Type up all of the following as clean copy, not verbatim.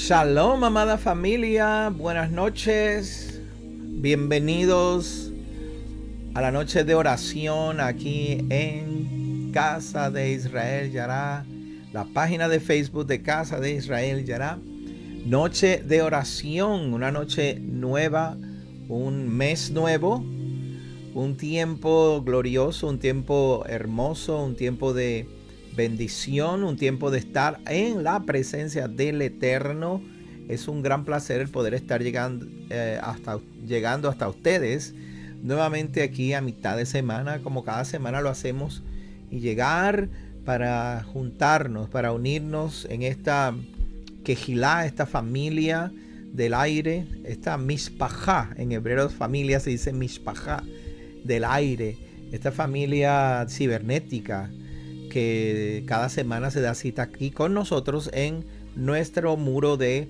Shalom, amada familia, buenas noches, bienvenidos a la noche de oración aquí en Casa de Israel Yará, la página de Facebook de Casa de Israel Yará. Noche de oración, una noche nueva, un mes nuevo, un tiempo glorioso, un tiempo hermoso, un tiempo de bendición, un tiempo de estar en la presencia del Eterno. Es un gran placer el poder estar llegando hasta ustedes nuevamente aquí a mitad de semana, como cada semana lo hacemos, y llegar para juntarnos, para unirnos en esta quejilá, esta familia del aire, esta mishpajá, en hebreo familia se dice mishpajá, del aire, esta familia cibernética que cada semana se da cita aquí con nosotros en nuestro muro de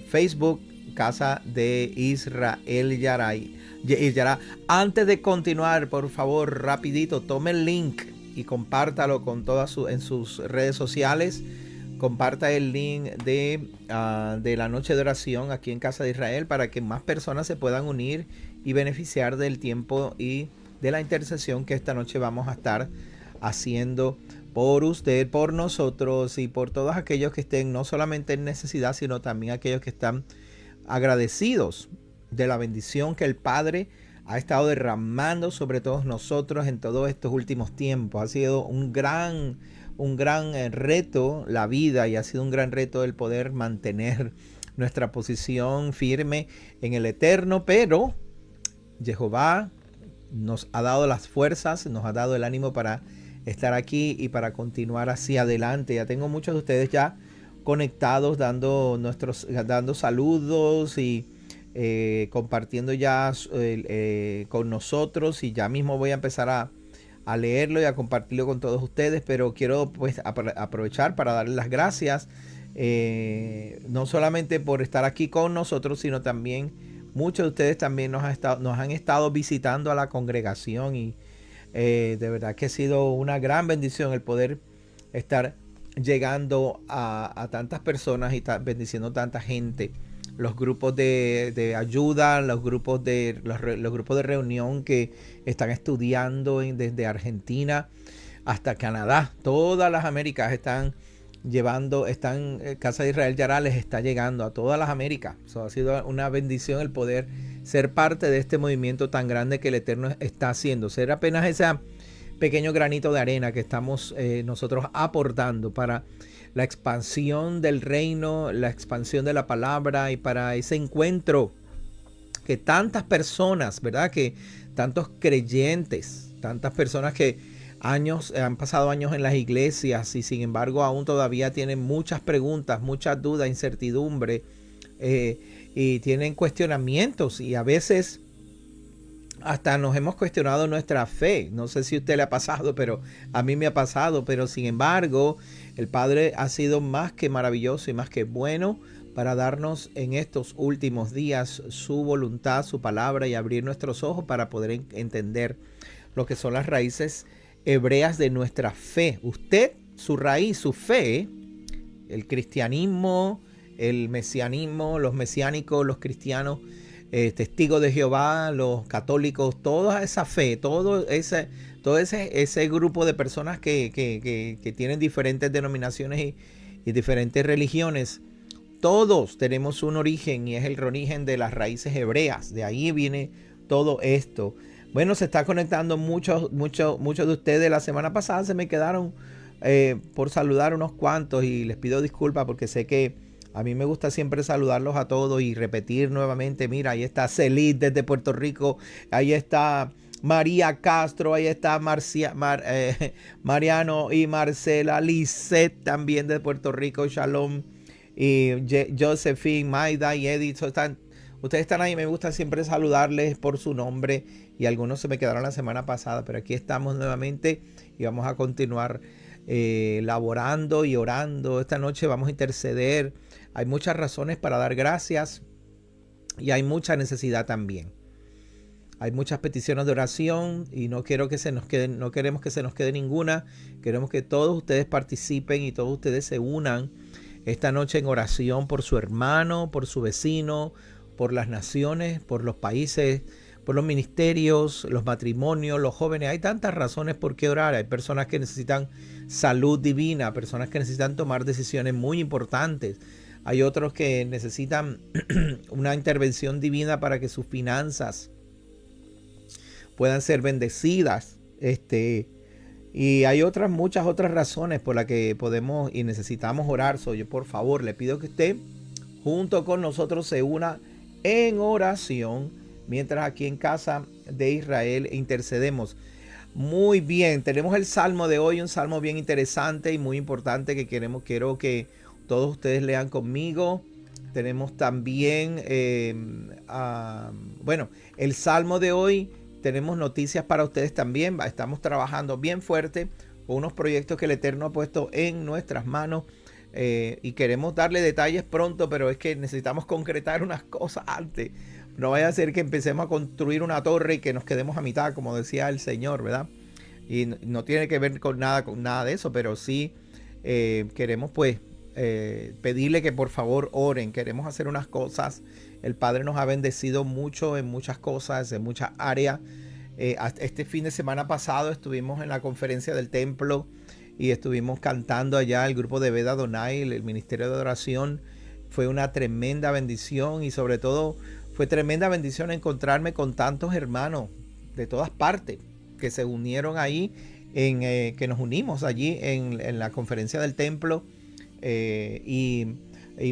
Facebook, Casa de Israel Yará. Antes de continuar, por favor, rapidito, tome el link y compártalo con en sus redes sociales. Comparta el link de la noche de oración aquí en Casa de Israel para que más personas se puedan unir y beneficiar del tiempo y de la intercesión que esta noche vamos a estar haciendo por usted, por nosotros y por todos aquellos que estén no solamente en necesidad, sino también aquellos que están agradecidos de la bendición que el Padre ha estado derramando sobre todos nosotros en todos estos últimos tiempos. Ha sido un gran reto la vida, y ha sido un gran reto el poder mantener nuestra posición firme en el Eterno, pero Jehová nos ha dado las fuerzas, nos ha dado el ánimo para estar aquí y para continuar hacia adelante. Ya tengo muchos de ustedes ya conectados, dando saludos y compartiendo ya con nosotros, y ya mismo voy a empezar a leerlo y a compartirlo con todos ustedes, pero quiero pues aprovechar para darles las gracias, no solamente por estar aquí con nosotros, sino también muchos de ustedes también nos han estado visitando a la congregación, y de verdad que ha sido una gran bendición el poder estar llegando a tantas personas y bendiciendo tanta gente. Los grupos de ayuda, los grupos de reunión que están estudiando desde Argentina hasta Canadá, todas las Américas Casa de Israel Yará les está llegando a todas las Américas. Ha sido una bendición el poder ser parte de este movimiento tan grande que el Eterno está haciendo. Ser apenas esa pequeño granito de arena que estamos nosotros aportando para la expansión del reino, la expansión de la palabra y para ese encuentro que tantas personas, ¿verdad? Que tantos creyentes, tantas personas que han pasado años en las iglesias y sin embargo aún todavía tienen muchas preguntas, muchas dudas, incertidumbre y tienen cuestionamientos y a veces hasta nos hemos cuestionado nuestra fe. No sé si a usted le ha pasado, pero a mí me ha pasado. Pero sin embargo, el Padre ha sido más que maravilloso y más que bueno para darnos en estos últimos días su voluntad, su palabra y abrir nuestros ojos para poder entender lo que son las raíces hebreas de nuestra fe. Usted, su raíz, su fe, el cristianismo, el mesianismo, los mesiánicos, los cristianos, testigos de Jehová, los católicos, toda esa fe, todo ese grupo de personas que tienen diferentes denominaciones y diferentes religiones, todos tenemos un origen y es el origen de las raíces hebreas. De ahí viene todo esto. Bueno, se está conectando muchos de ustedes. La semana pasada se me quedaron por saludar unos cuantos y les pido disculpas porque sé que a mí me gusta siempre saludarlos a todos y repetir nuevamente. Mira, ahí está Celit desde Puerto Rico. Ahí está María Castro. Ahí está Mariano y Marcela. Lisette también de Puerto Rico. Shalom. Y Josephine, Maida y Edith. Ustedes están ahí. Me gusta siempre saludarles por su nombre. Y algunos se me quedaron la semana pasada. Pero aquí estamos nuevamente y vamos a continuar laborando y orando. Esta noche vamos a interceder. Hay muchas razones para dar gracias y hay mucha necesidad también. Hay muchas peticiones de oración y no queremos que se nos quede ninguna. Queremos que todos ustedes participen y todos ustedes se unan esta noche en oración por su hermano, por su vecino, por las naciones, por los países, por los ministerios, los matrimonios, los jóvenes. Hay tantas razones por qué orar. Hay personas que necesitan salud divina, personas que necesitan tomar decisiones muy importantes. Hay otros que necesitan una intervención divina para que sus finanzas puedan ser bendecidas. Y hay muchas otras razones por las que podemos y necesitamos orar. Yo, por favor, le pido que usted junto con nosotros se una en oración mientras aquí en Casa de Israel intercedemos. Muy bien, tenemos el salmo de hoy, un salmo bien interesante y muy importante que quiero que todos ustedes lean conmigo. Tenemos también, el salmo de hoy. Tenemos noticias para ustedes también. Estamos trabajando bien fuerte con unos proyectos que el Eterno ha puesto en nuestras manos. Y queremos darle detalles pronto, pero es que necesitamos concretar unas cosas antes. No vaya a ser que empecemos a construir una torre y que nos quedemos a mitad, como decía el Señor, ¿verdad? Y no tiene que ver con nada de eso, pero sí queremos pues pedirle que por favor oren. Queremos hacer unas cosas. El Padre nos ha bendecido mucho en muchas cosas, en muchas áreas. Este fin de semana pasado estuvimos en la conferencia del templo y estuvimos cantando allá el grupo de Veda Adonai, el ministerio de oración. Fue una tremenda bendición y sobre todo fue tremenda bendición encontrarme con tantos hermanos de todas partes que se unieron ahí, que nos unimos allí en la conferencia del templo y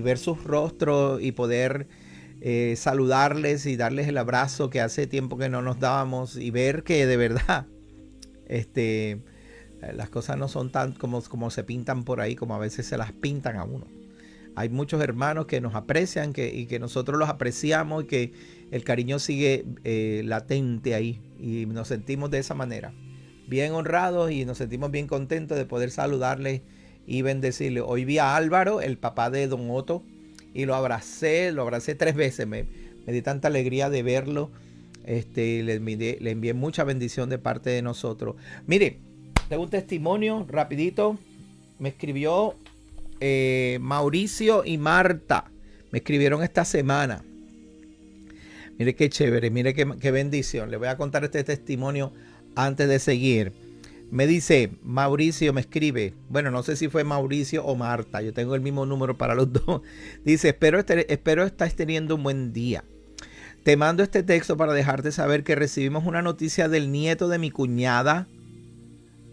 ver sus rostros y poder saludarles y darles el abrazo que hace tiempo que no nos dábamos y ver que de verdad las cosas no son tan como se pintan por ahí, como a veces se las pintan a uno. Hay muchos hermanos que nos aprecian y que nosotros los apreciamos y que el cariño sigue latente ahí y nos sentimos de esa manera, bien honrados y nos sentimos bien contentos de poder saludarles y bendecirles. Hoy vi a Álvaro, el papá de Don Otto, y lo abracé 3 veces. Me di tanta alegría de verlo. Le envié mucha bendición de parte de nosotros. Mire, tengo un testimonio rapidito. Me escribió Mauricio y Marta. Me escribieron esta semana. Mire qué chévere, mire qué bendición. Le voy a contar este testimonio antes de seguir. Me dice, Mauricio me escribe, bueno, no sé si fue Mauricio o Marta, yo tengo el mismo número para los dos. Dice, espero estés teniendo un buen día. Te mando este texto para dejarte saber que recibimos una noticia del nieto de mi cuñada,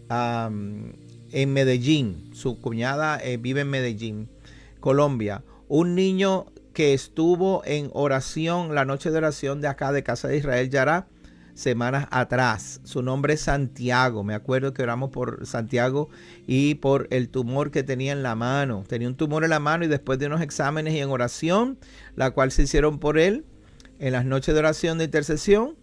en Medellín. Su cuñada vive en Medellín, Colombia. Un niño que estuvo en oración, la noche de oración de acá de Casa de Israel Yará, semanas atrás. Su nombre es Santiago. Me acuerdo que oramos por Santiago y por el tumor que tenía en la mano. Tenía un tumor en la mano y después de unos exámenes y en oración, la cual se hicieron por él, en las noches de oración de intercesión,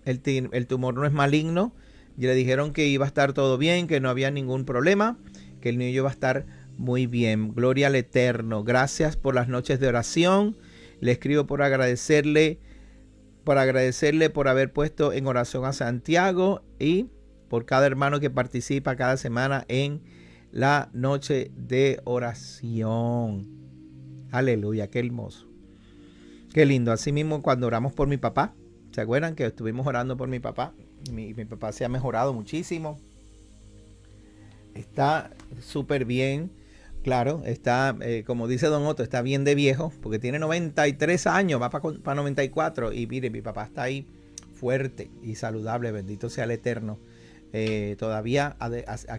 el tumor no es maligno. Y le dijeron que iba a estar todo bien, que no había ningún problema, que el niño iba a estar muy bien. Gloria al Eterno. Gracias por las noches de oración. Le escribo por agradecerle por haber puesto en oración a Santiago y por cada hermano que participa cada semana en la noche de oración. Aleluya, qué hermoso. Qué lindo. Así mismo cuando oramos por mi papá, ¿se acuerdan que estuvimos orando por mi papá? Mi papá se ha mejorado muchísimo. Está súper bien. Claro, está, como dice Don Otto, está bien de viejo, porque tiene 93 años, va para 94. Y mire, mi papá está ahí fuerte y saludable, bendito sea el Eterno. Todavía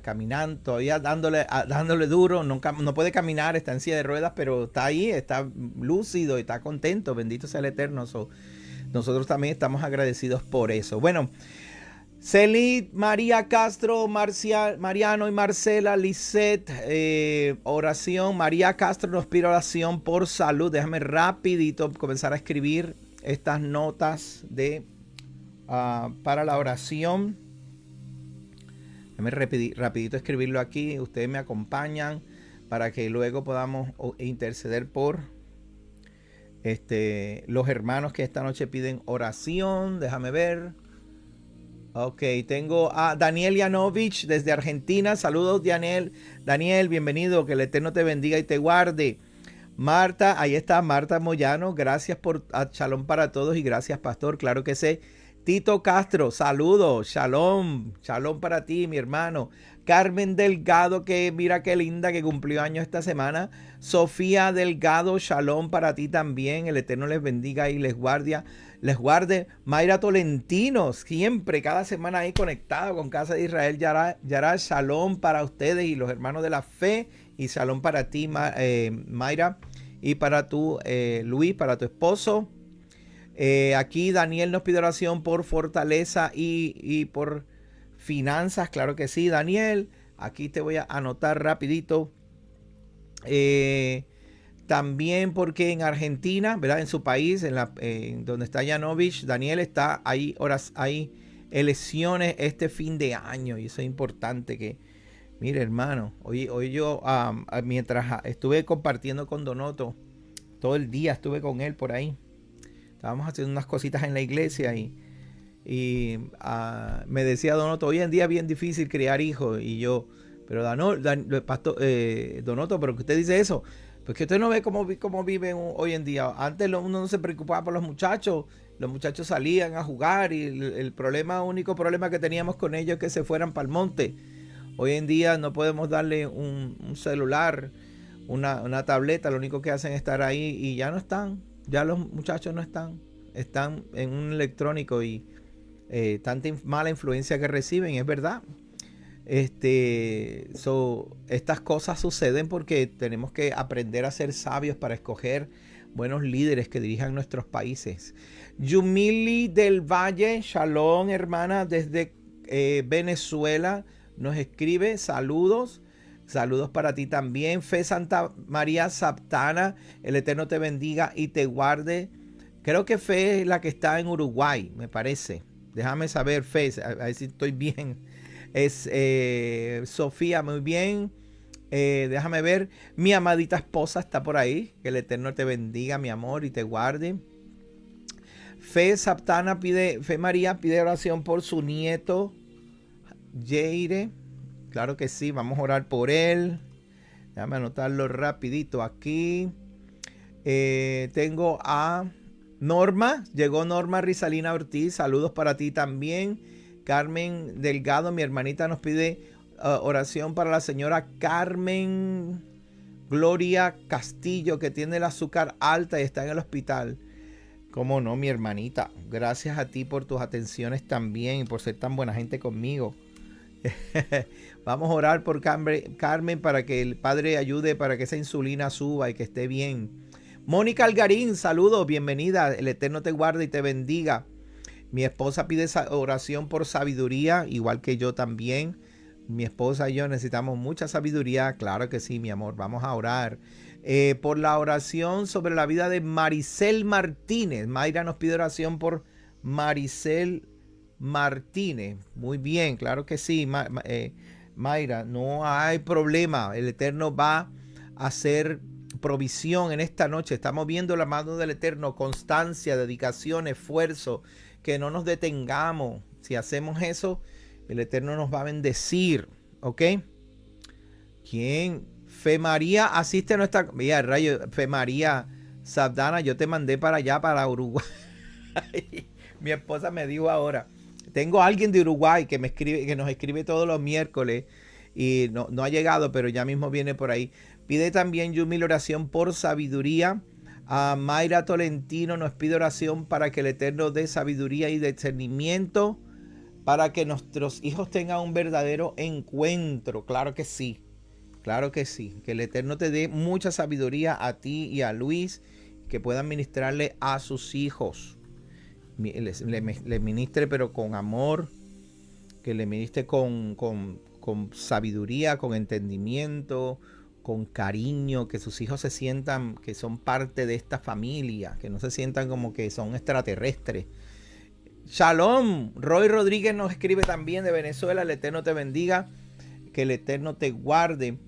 caminando, todavía dándole duro, no puede caminar, está en silla de ruedas, pero está ahí, está lúcido y está contento, bendito sea el Eterno. Nosotros también estamos agradecidos por eso. Bueno, Celit, María Castro, Mariano y Marcela, Lisette, oración. María Castro nos pide oración por salud. Déjame rapidito comenzar a escribir estas notas para la oración. Déjame rapidito escribirlo aquí. Ustedes me acompañan para que luego podamos interceder por los hermanos que esta noche piden oración. Déjame ver. Ok, tengo a Daniel Yanovich desde Argentina. Saludos, Daniel. Daniel, bienvenido. Que el Eterno te bendiga y te guarde. Marta, ahí está Marta Moyano. Gracias por shalom para todos y gracias, pastor. Claro que sé. Tito Castro, saludos. Shalom. Shalom para ti, mi hermano. Carmen Delgado, que mira qué linda que cumplió años esta semana. Sofía Delgado, shalom para ti también. El Eterno les bendiga y les guarde. Mayra Tolentino, siempre, cada semana ahí conectado con Casa de Israel Yará, shalom para ustedes y los hermanos de la fe. Y shalom para ti, Mayra. Y para tu, Luis, para tu esposo. Aquí Daniel nos pide oración por fortaleza y por finanzas. Claro que sí, Daniel. Aquí te voy a anotar rapidito. También porque en Argentina, ¿verdad? En su país, en donde está Yanovich, Daniel está ahí, hay elecciones este fin de año. Y eso es importante que, mire hermano, hoy yo, mientras estuve compartiendo con Donoto, todo el día estuve con él por ahí. Estábamos haciendo unas cositas en la iglesia y me decía Donoto, hoy en día es bien difícil criar hijos. Y yo, pero Donoto, ¿pero qué usted dice eso? Pues que usted no ve cómo viven hoy en día. Antes uno no se preocupaba por los muchachos salían a jugar y el único problema que teníamos con ellos es que se fueran para el monte. Hoy en día no podemos darle un celular, una tableta, lo único que hacen es estar ahí y ya no están. Ya los muchachos no están en un electrónico y tanta mala influencia que reciben, es verdad. Estas cosas suceden porque tenemos que aprender a ser sabios para escoger buenos líderes que dirijan nuestros países. Yumili del Valle, shalom hermana, desde Venezuela, nos escribe, saludos. Saludos para ti también. Fe Santa María Saptana, el Eterno te bendiga y te guarde. Creo que Fe es la que está en Uruguay, me parece. Déjame saber, Fe, a ver si estoy bien. Es Sofía, muy bien. Déjame ver. Mi amadita esposa está por ahí. Que el Eterno te bendiga, mi amor, y te guarde. Fe Saptana Fe María pide oración por su nieto, Jaire. Claro que sí, vamos a orar por él. Déjame anotarlo rapidito aquí. Tengo a Norma. Llegó Norma Rizalina Ortiz. Saludos para ti también. Carmen Delgado, mi hermanita, nos pide oración para la señora Carmen Gloria Castillo, que tiene el azúcar alta y está en el hospital. ¿Cómo no, mi hermanita? Gracias a ti por tus atenciones también y por ser tan buena gente conmigo. Vamos a orar por Carmen para que el Padre ayude para que esa insulina suba y que esté bien. Mónica Algarín, saludos, bienvenida. El Eterno te guarde y te bendiga. Mi esposa pide oración por sabiduría, igual que yo también. Mi esposa y yo necesitamos mucha sabiduría. Claro que sí, mi amor. Vamos a orar. Por la oración sobre la vida de Maricel Martínez. Mayra nos pide oración por Maricel Martínez. Muy bien, claro que sí. Mayra, no hay problema. El Eterno va a hacer provisión en esta noche. Estamos viendo la mano del Eterno. Constancia, dedicación, esfuerzo. Que no nos detengamos. Si hacemos eso, el Eterno nos va a bendecir. ¿Ok? ¿Quién? Fe María asiste a nuestra... Mira, rayo, Fe María Sabdana, yo te mandé para allá, para Uruguay. Mi esposa me dijo ahora. Tengo a alguien de Uruguay que me escribe, que nos escribe todos los miércoles. Y no ha llegado, pero ya mismo viene por ahí. Pide también Yumil oración por sabiduría. A Mayra Tolentino nos pide oración para que el Eterno dé sabiduría y discernimiento para que nuestros hijos tengan un verdadero encuentro. Claro que sí, claro que sí. Que el Eterno te dé mucha sabiduría a ti y a Luis, que puedan ministrarle a sus hijos. Le ministre pero con amor, que le ministre con sabiduría, con entendimiento, con cariño, que sus hijos se sientan que son parte de esta familia, que no se sientan como que son extraterrestres. Shalom, Roy Rodríguez nos escribe también de Venezuela, el Eterno te bendiga, que el Eterno te guarde.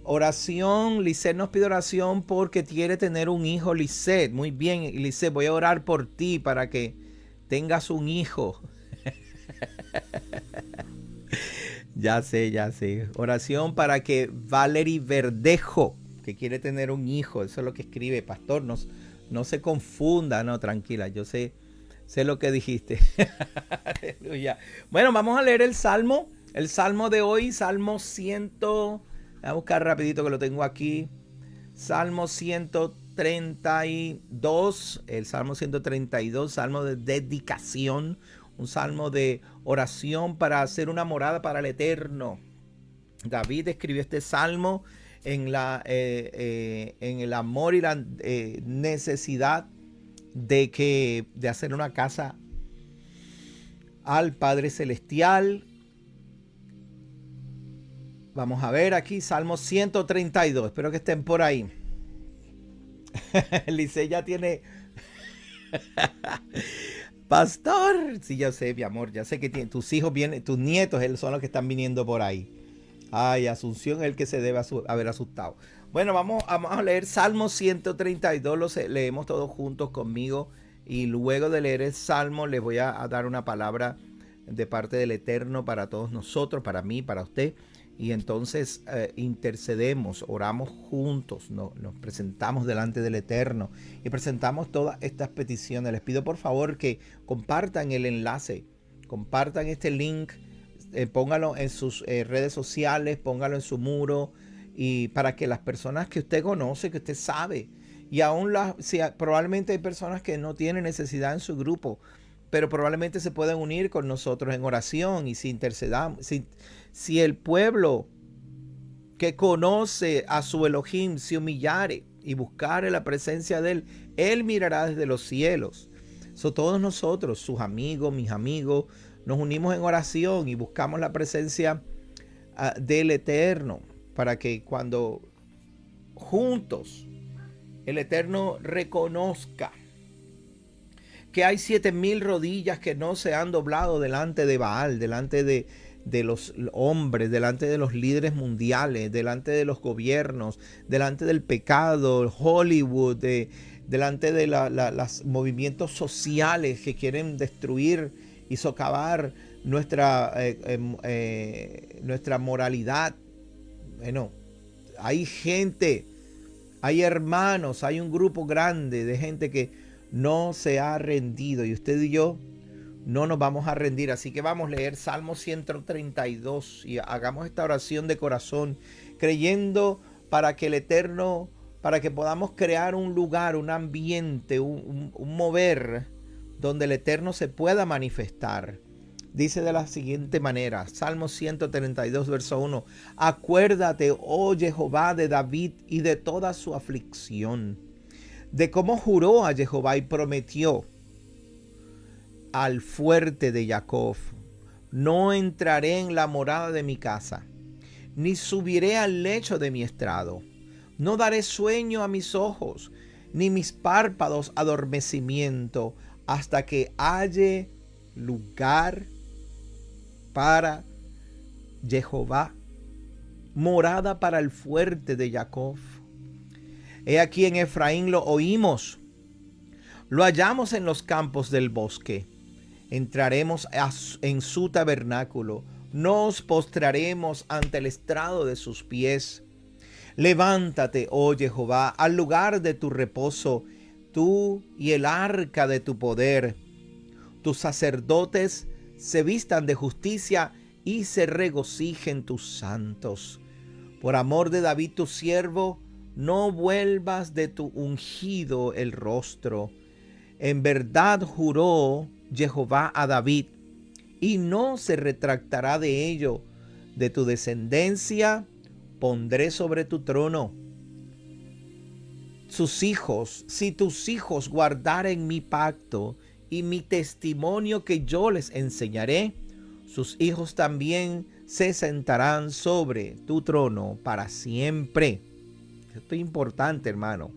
Oración, Lisset nos pide oración porque quiere tener un hijo, Lisset. Muy bien, Lisset, voy a orar por ti para que tengas un hijo. Ya sé. Oración para que Valerie Verdejo, que quiere tener un hijo, eso es lo que escribe, pastor, no se confunda, no, tranquila, yo sé lo que dijiste. Aleluya. Bueno, vamos a leer el Salmo de hoy, Salmo 100, voy a buscar rapidito que lo tengo aquí, Salmo 132, el Salmo 132, Salmo de dedicación, un salmo de oración para hacer una morada para el Eterno. David escribió este salmo en el amor y la necesidad de hacer una casa al Padre Celestial. Vamos a ver aquí, Salmo 132. Espero que estén por ahí. Lice ya tiene... Pastor, sí, ya sé, mi amor, ya sé que tus hijos vienen, tus nietos son los que están viniendo por ahí. Ay, Asunción es el que se debe haber asustado. Bueno, vamos a leer Salmo 132, lo leemos todos juntos conmigo y luego de leer el Salmo les voy a dar una palabra de parte del Eterno para todos nosotros, para mí, para usted. Y entonces intercedemos, oramos juntos, nos presentamos delante del Eterno y presentamos todas estas peticiones. Les pido por favor que compartan el enlace, compartan este link, póngalo en sus redes sociales, póngalo en su muro, y para que las personas que usted conoce, que usted sabe, y aún probablemente hay personas que no tienen necesidad en su grupo, pero probablemente se pueden unir con nosotros en oración y si intercedamos, si el pueblo que conoce a su Elohim se humillare y buscare la presencia de él, él mirará desde los cielos. Todos nosotros, sus amigos, mis amigos, nos unimos en oración y buscamos la presencia del Eterno para que cuando juntos el Eterno reconozca que hay 7,000 rodillas que no se han doblado delante de Baal, delante de los hombres, delante de los líderes mundiales, delante de los gobiernos, delante del pecado, Hollywood, delante de los movimientos sociales que quieren destruir y socavar nuestra moralidad. Bueno, hay gente, hay hermanos, hay un grupo grande de gente que no se ha rendido y usted y yo no nos vamos a rendir. Así que vamos a leer Salmo 132 y hagamos esta oración de corazón, creyendo para que el Eterno, para que podamos crear un lugar, un ambiente, un mover donde el Eterno se pueda manifestar. Dice de la siguiente manera, Salmo 132, verso 1, acuérdate, oh Jehová, de David y de toda su aflicción, de cómo juró a Jehová y prometió al fuerte de Jacob, no entraré en la morada de mi casa, ni subiré al lecho de mi estrado, no daré sueño a mis ojos, ni mis párpados adormecimiento, hasta que halle lugar para Jehová, morada para el fuerte de Jacob. He aquí en Efraín lo oímos, lo hallamos en los campos del bosque. Entraremos en su tabernáculo, nos postraremos ante el estrado de sus pies. Levántate, oh Jehová, al lugar de tu reposo, tú y el arca de tu poder. Tus sacerdotes se vistan de justicia y se regocijen tus santos. Por amor de David tu siervo, no vuelvas de tu ungido el rostro. En verdad juró Jehová a David, y no se retractará de ello. De tu descendencia pondré sobre tu trono sus hijos, si tus hijos guardaren mi pacto y mi testimonio que yo les enseñaré, sus hijos también se sentarán sobre tu trono para siempre. Esto es importante, hermano.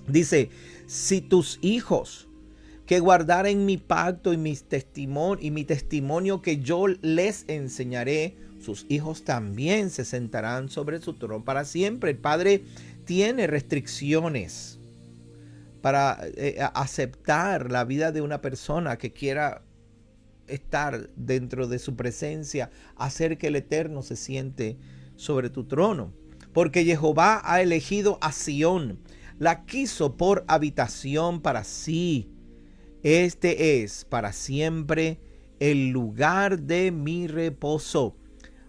Dice, si tus hijos que guardaren mi pacto y mi testimonio que yo les enseñaré, sus hijos también se sentarán sobre su trono para siempre. El Padre tiene restricciones para aceptar la vida de una persona que quiera estar dentro de su presencia, hacer que el Eterno se siente sobre tu trono. Porque Jehová ha elegido a Sión, la quiso por habitación para sí. Este es para siempre el lugar de mi reposo.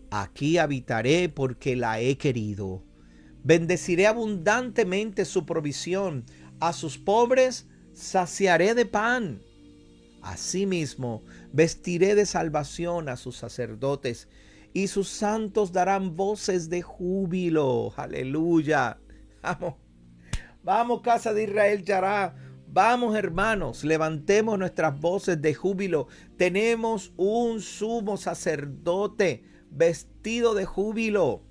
Aquí habitaré porque la he querido. Bendeciré abundantemente su provisión. A sus pobres saciaré de pan. Asimismo, vestiré de salvación a sus sacerdotes, y sus santos darán voces de júbilo. Aleluya. Vamos, vamos, casa de Israel Yará. Vamos, hermanos, levantemos nuestras voces de júbilo. Tenemos un sumo sacerdote vestido de júbilo,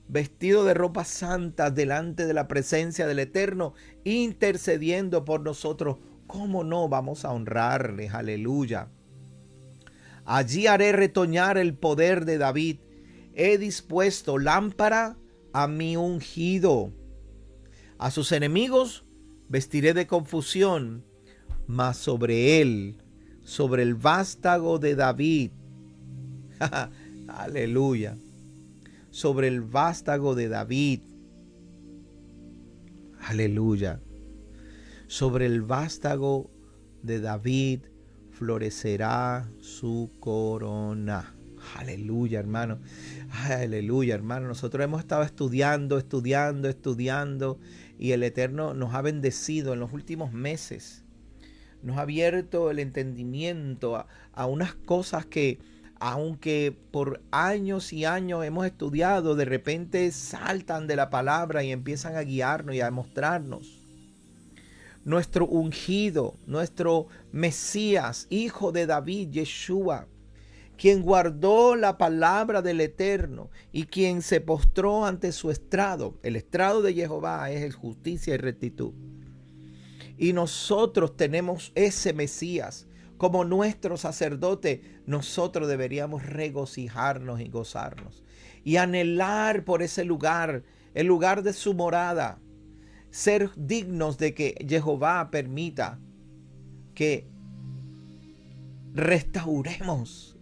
vestido de ropas santas delante de la presencia del Eterno, intercediendo por nosotros. ¿Cómo no vamos a honrarles? Aleluya. Allí haré retoñar el poder de David. He dispuesto lámpara a mi ungido. A sus enemigos vestiré de confusión, mas sobre él, sobre el vástago de David, aleluya, sobre el vástago de David, aleluya, sobre el vástago de David florecerá su corona. Aleluya, hermano. Aleluya, hermano. Nosotros hemos estado estudiando y el Eterno nos ha bendecido en los últimos meses. Nos ha abierto el entendimiento a unas cosas que, aunque por años y años hemos estudiado, de repente saltan de la palabra y empiezan a guiarnos y a mostrarnos. Nuestro ungido, nuestro Mesías, hijo de David, Yeshua, quien guardó la palabra del Eterno y quien se postró ante su estrado. El estrado de Jehová es justicia y rectitud. Y nosotros tenemos ese Mesías como nuestro sacerdote. Nosotros deberíamos regocijarnos y gozarnos y anhelar por ese lugar, el lugar de su morada. Ser dignos de que Jehová permita que restauremos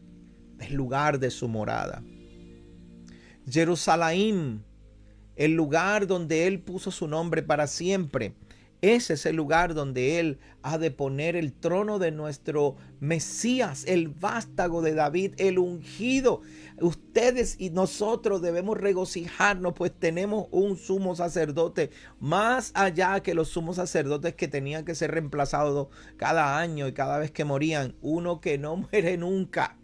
el lugar de su morada. Jerusalén, el lugar donde Él puso su nombre para siempre, Ese es el lugar donde Él ha de poner el trono de nuestro Mesías, el vástago de David, el ungido. Ustedes y nosotros debemos regocijarnos, pues tenemos un sumo sacerdote más allá que los sumos sacerdotes que tenían que ser reemplazados cada año y cada vez que morían. Uno que no muere nunca.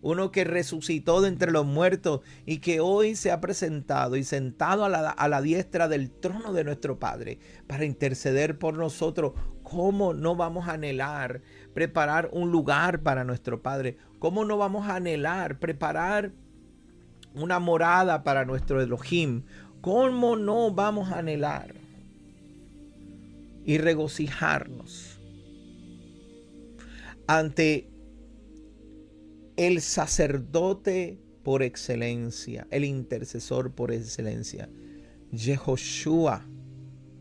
Uno que resucitó de entre los muertos y que hoy se ha presentado y sentado a la diestra del trono de nuestro Padre para interceder por nosotros. ¿Cómo no vamos a anhelar preparar un lugar para nuestro Padre? ¿Cómo no vamos a anhelar preparar una morada para nuestro Elohim? ¿Cómo no vamos a anhelar y regocijarnos ante el sacerdote por excelencia, el intercesor por excelencia, Yehoshua,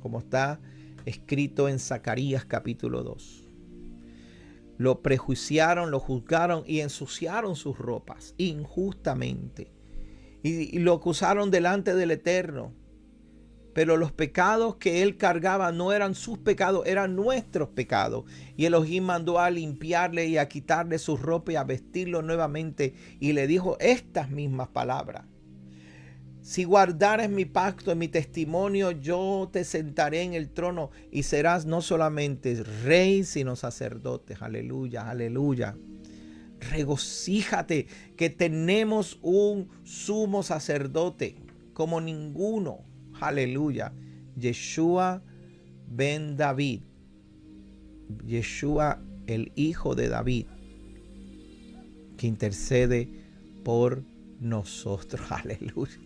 como está escrito en Zacarías capítulo 2? Lo prejuiciaron, lo juzgaron y ensuciaron sus ropas injustamente. Y lo acusaron delante del Eterno. Pero los pecados que él cargaba no eran sus pecados, eran nuestros pecados. Y Elohim mandó a limpiarle y a quitarle su ropa y a vestirlo nuevamente. Y le dijo estas mismas palabras: si guardares mi pacto y mi testimonio, yo te sentaré en el trono y serás no solamente rey, sino sacerdote. Aleluya, aleluya. Regocíjate que tenemos un sumo sacerdote como ninguno. Aleluya. Yeshua ben David. Yeshua, el hijo de David, que intercede por nosotros. Aleluya.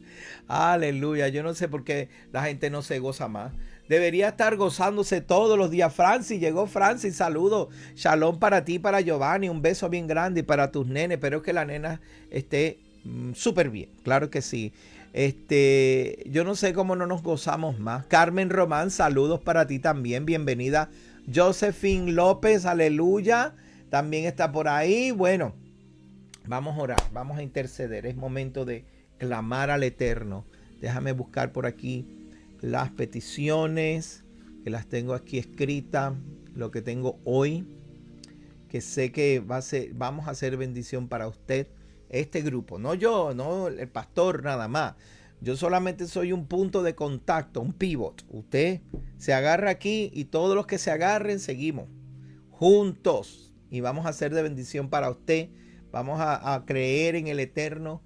Aleluya. Yo no sé por qué la gente no se goza más. Debería estar gozándose todos los días. Francis, llegó Francis. Saludos. Shalom para ti, para Giovanni. Un beso bien grande y para tus nenes. Espero que la nena esté súper bien. Claro que sí. Yo no sé cómo no nos gozamos más. Carmen Román, saludos para ti también. Bienvenida. Josephine López, aleluya. También está por ahí. Bueno, vamos a orar, vamos a interceder. Es momento de clamar al Eterno. Déjame buscar por aquí las peticiones, que las tengo aquí escritas. Lo que tengo hoy, que sé que vamos a hacer bendición para usted. Este grupo, no yo, no el pastor nada más. Yo solamente soy un punto de contacto, un pivot. Usted se agarra aquí y todos los que se agarren seguimos juntos y vamos a hacer de bendición para usted. Vamos a creer en el Eterno,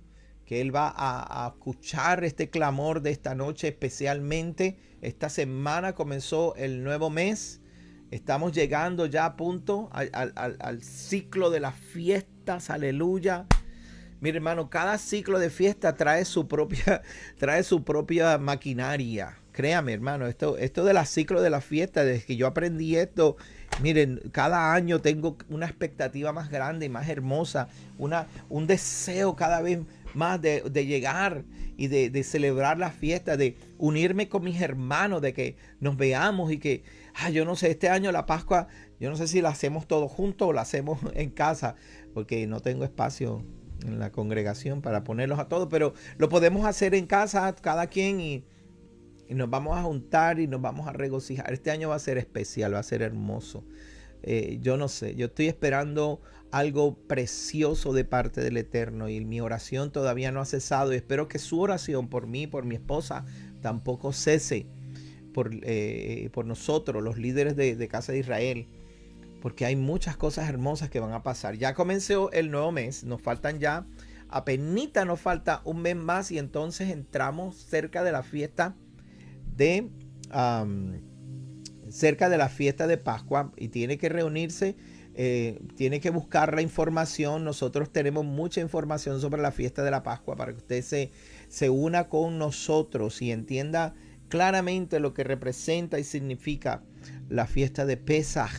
que Él va a escuchar este clamor de esta noche especialmente. Esta semana comenzó el nuevo mes. Estamos llegando ya a punto al ciclo de las fiestas. Aleluya. Mire, hermano, cada ciclo de fiesta trae su propia maquinaria. Créame, hermano, esto de la ciclo de la fiesta, desde que yo aprendí esto, miren, cada año tengo una expectativa más grande y más hermosa, un deseo cada vez más de llegar y de celebrar la fiesta, de unirme con mis hermanos, de que nos veamos y que, yo no sé, este año la Pascua, yo no sé si la hacemos todos juntos o la hacemos en casa, porque no tengo espacio en la congregación para ponerlos a todos, pero lo podemos hacer en casa cada quien y nos vamos a juntar y nos vamos a regocijar. Este año va a ser especial, va a ser hermoso. Yo no sé, yo estoy esperando algo precioso de parte del Eterno y mi oración todavía no ha cesado y espero que su oración por mí, por mi esposa, tampoco cese por nosotros, los líderes de Casa de Israel. Porque hay muchas cosas hermosas que van a pasar. Ya comenzó el nuevo mes. Nos faltan ya, apenita nos falta un mes más. Y entonces entramos cerca de la fiesta de Pascua. Y tiene que reunirse, tiene que buscar la información. Nosotros tenemos mucha información sobre la fiesta de la Pascua para que usted se una con nosotros y entienda claramente lo que representa y significa la fiesta de Pesaj.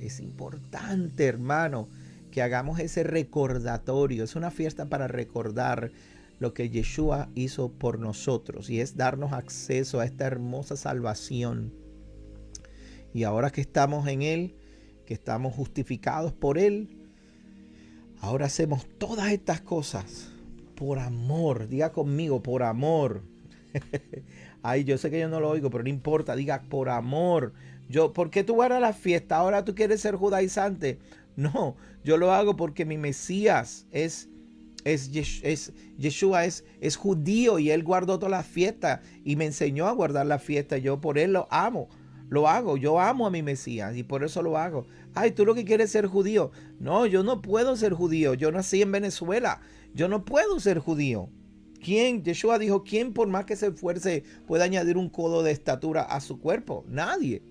Es importante, hermano, que hagamos ese recordatorio. Es una fiesta para recordar lo que Yeshua hizo por nosotros y es darnos acceso a esta hermosa salvación. Y ahora que estamos en Él, que estamos justificados por Él, ahora hacemos todas estas cosas por amor. Diga conmigo, por amor. Ay, yo sé que yo no lo oigo, pero no importa. Diga, por amor. ¿Por qué tú guardas la fiesta? Ahora tú quieres ser judaizante. No, yo lo hago porque mi Mesías Yeshua es judío y él guardó todas las fiestas y me enseñó a guardar la fiesta. Yo por él lo amo, lo hago. Yo amo a mi Mesías y por eso lo hago. Ay, tú lo que quieres es ser judío. No, yo no puedo ser judío. Yo nací en Venezuela. Yo no puedo ser judío. ¿Quién? Yeshua dijo, ¿quién por más que se esfuerce puede añadir un codo de estatura a su cuerpo? Nadie.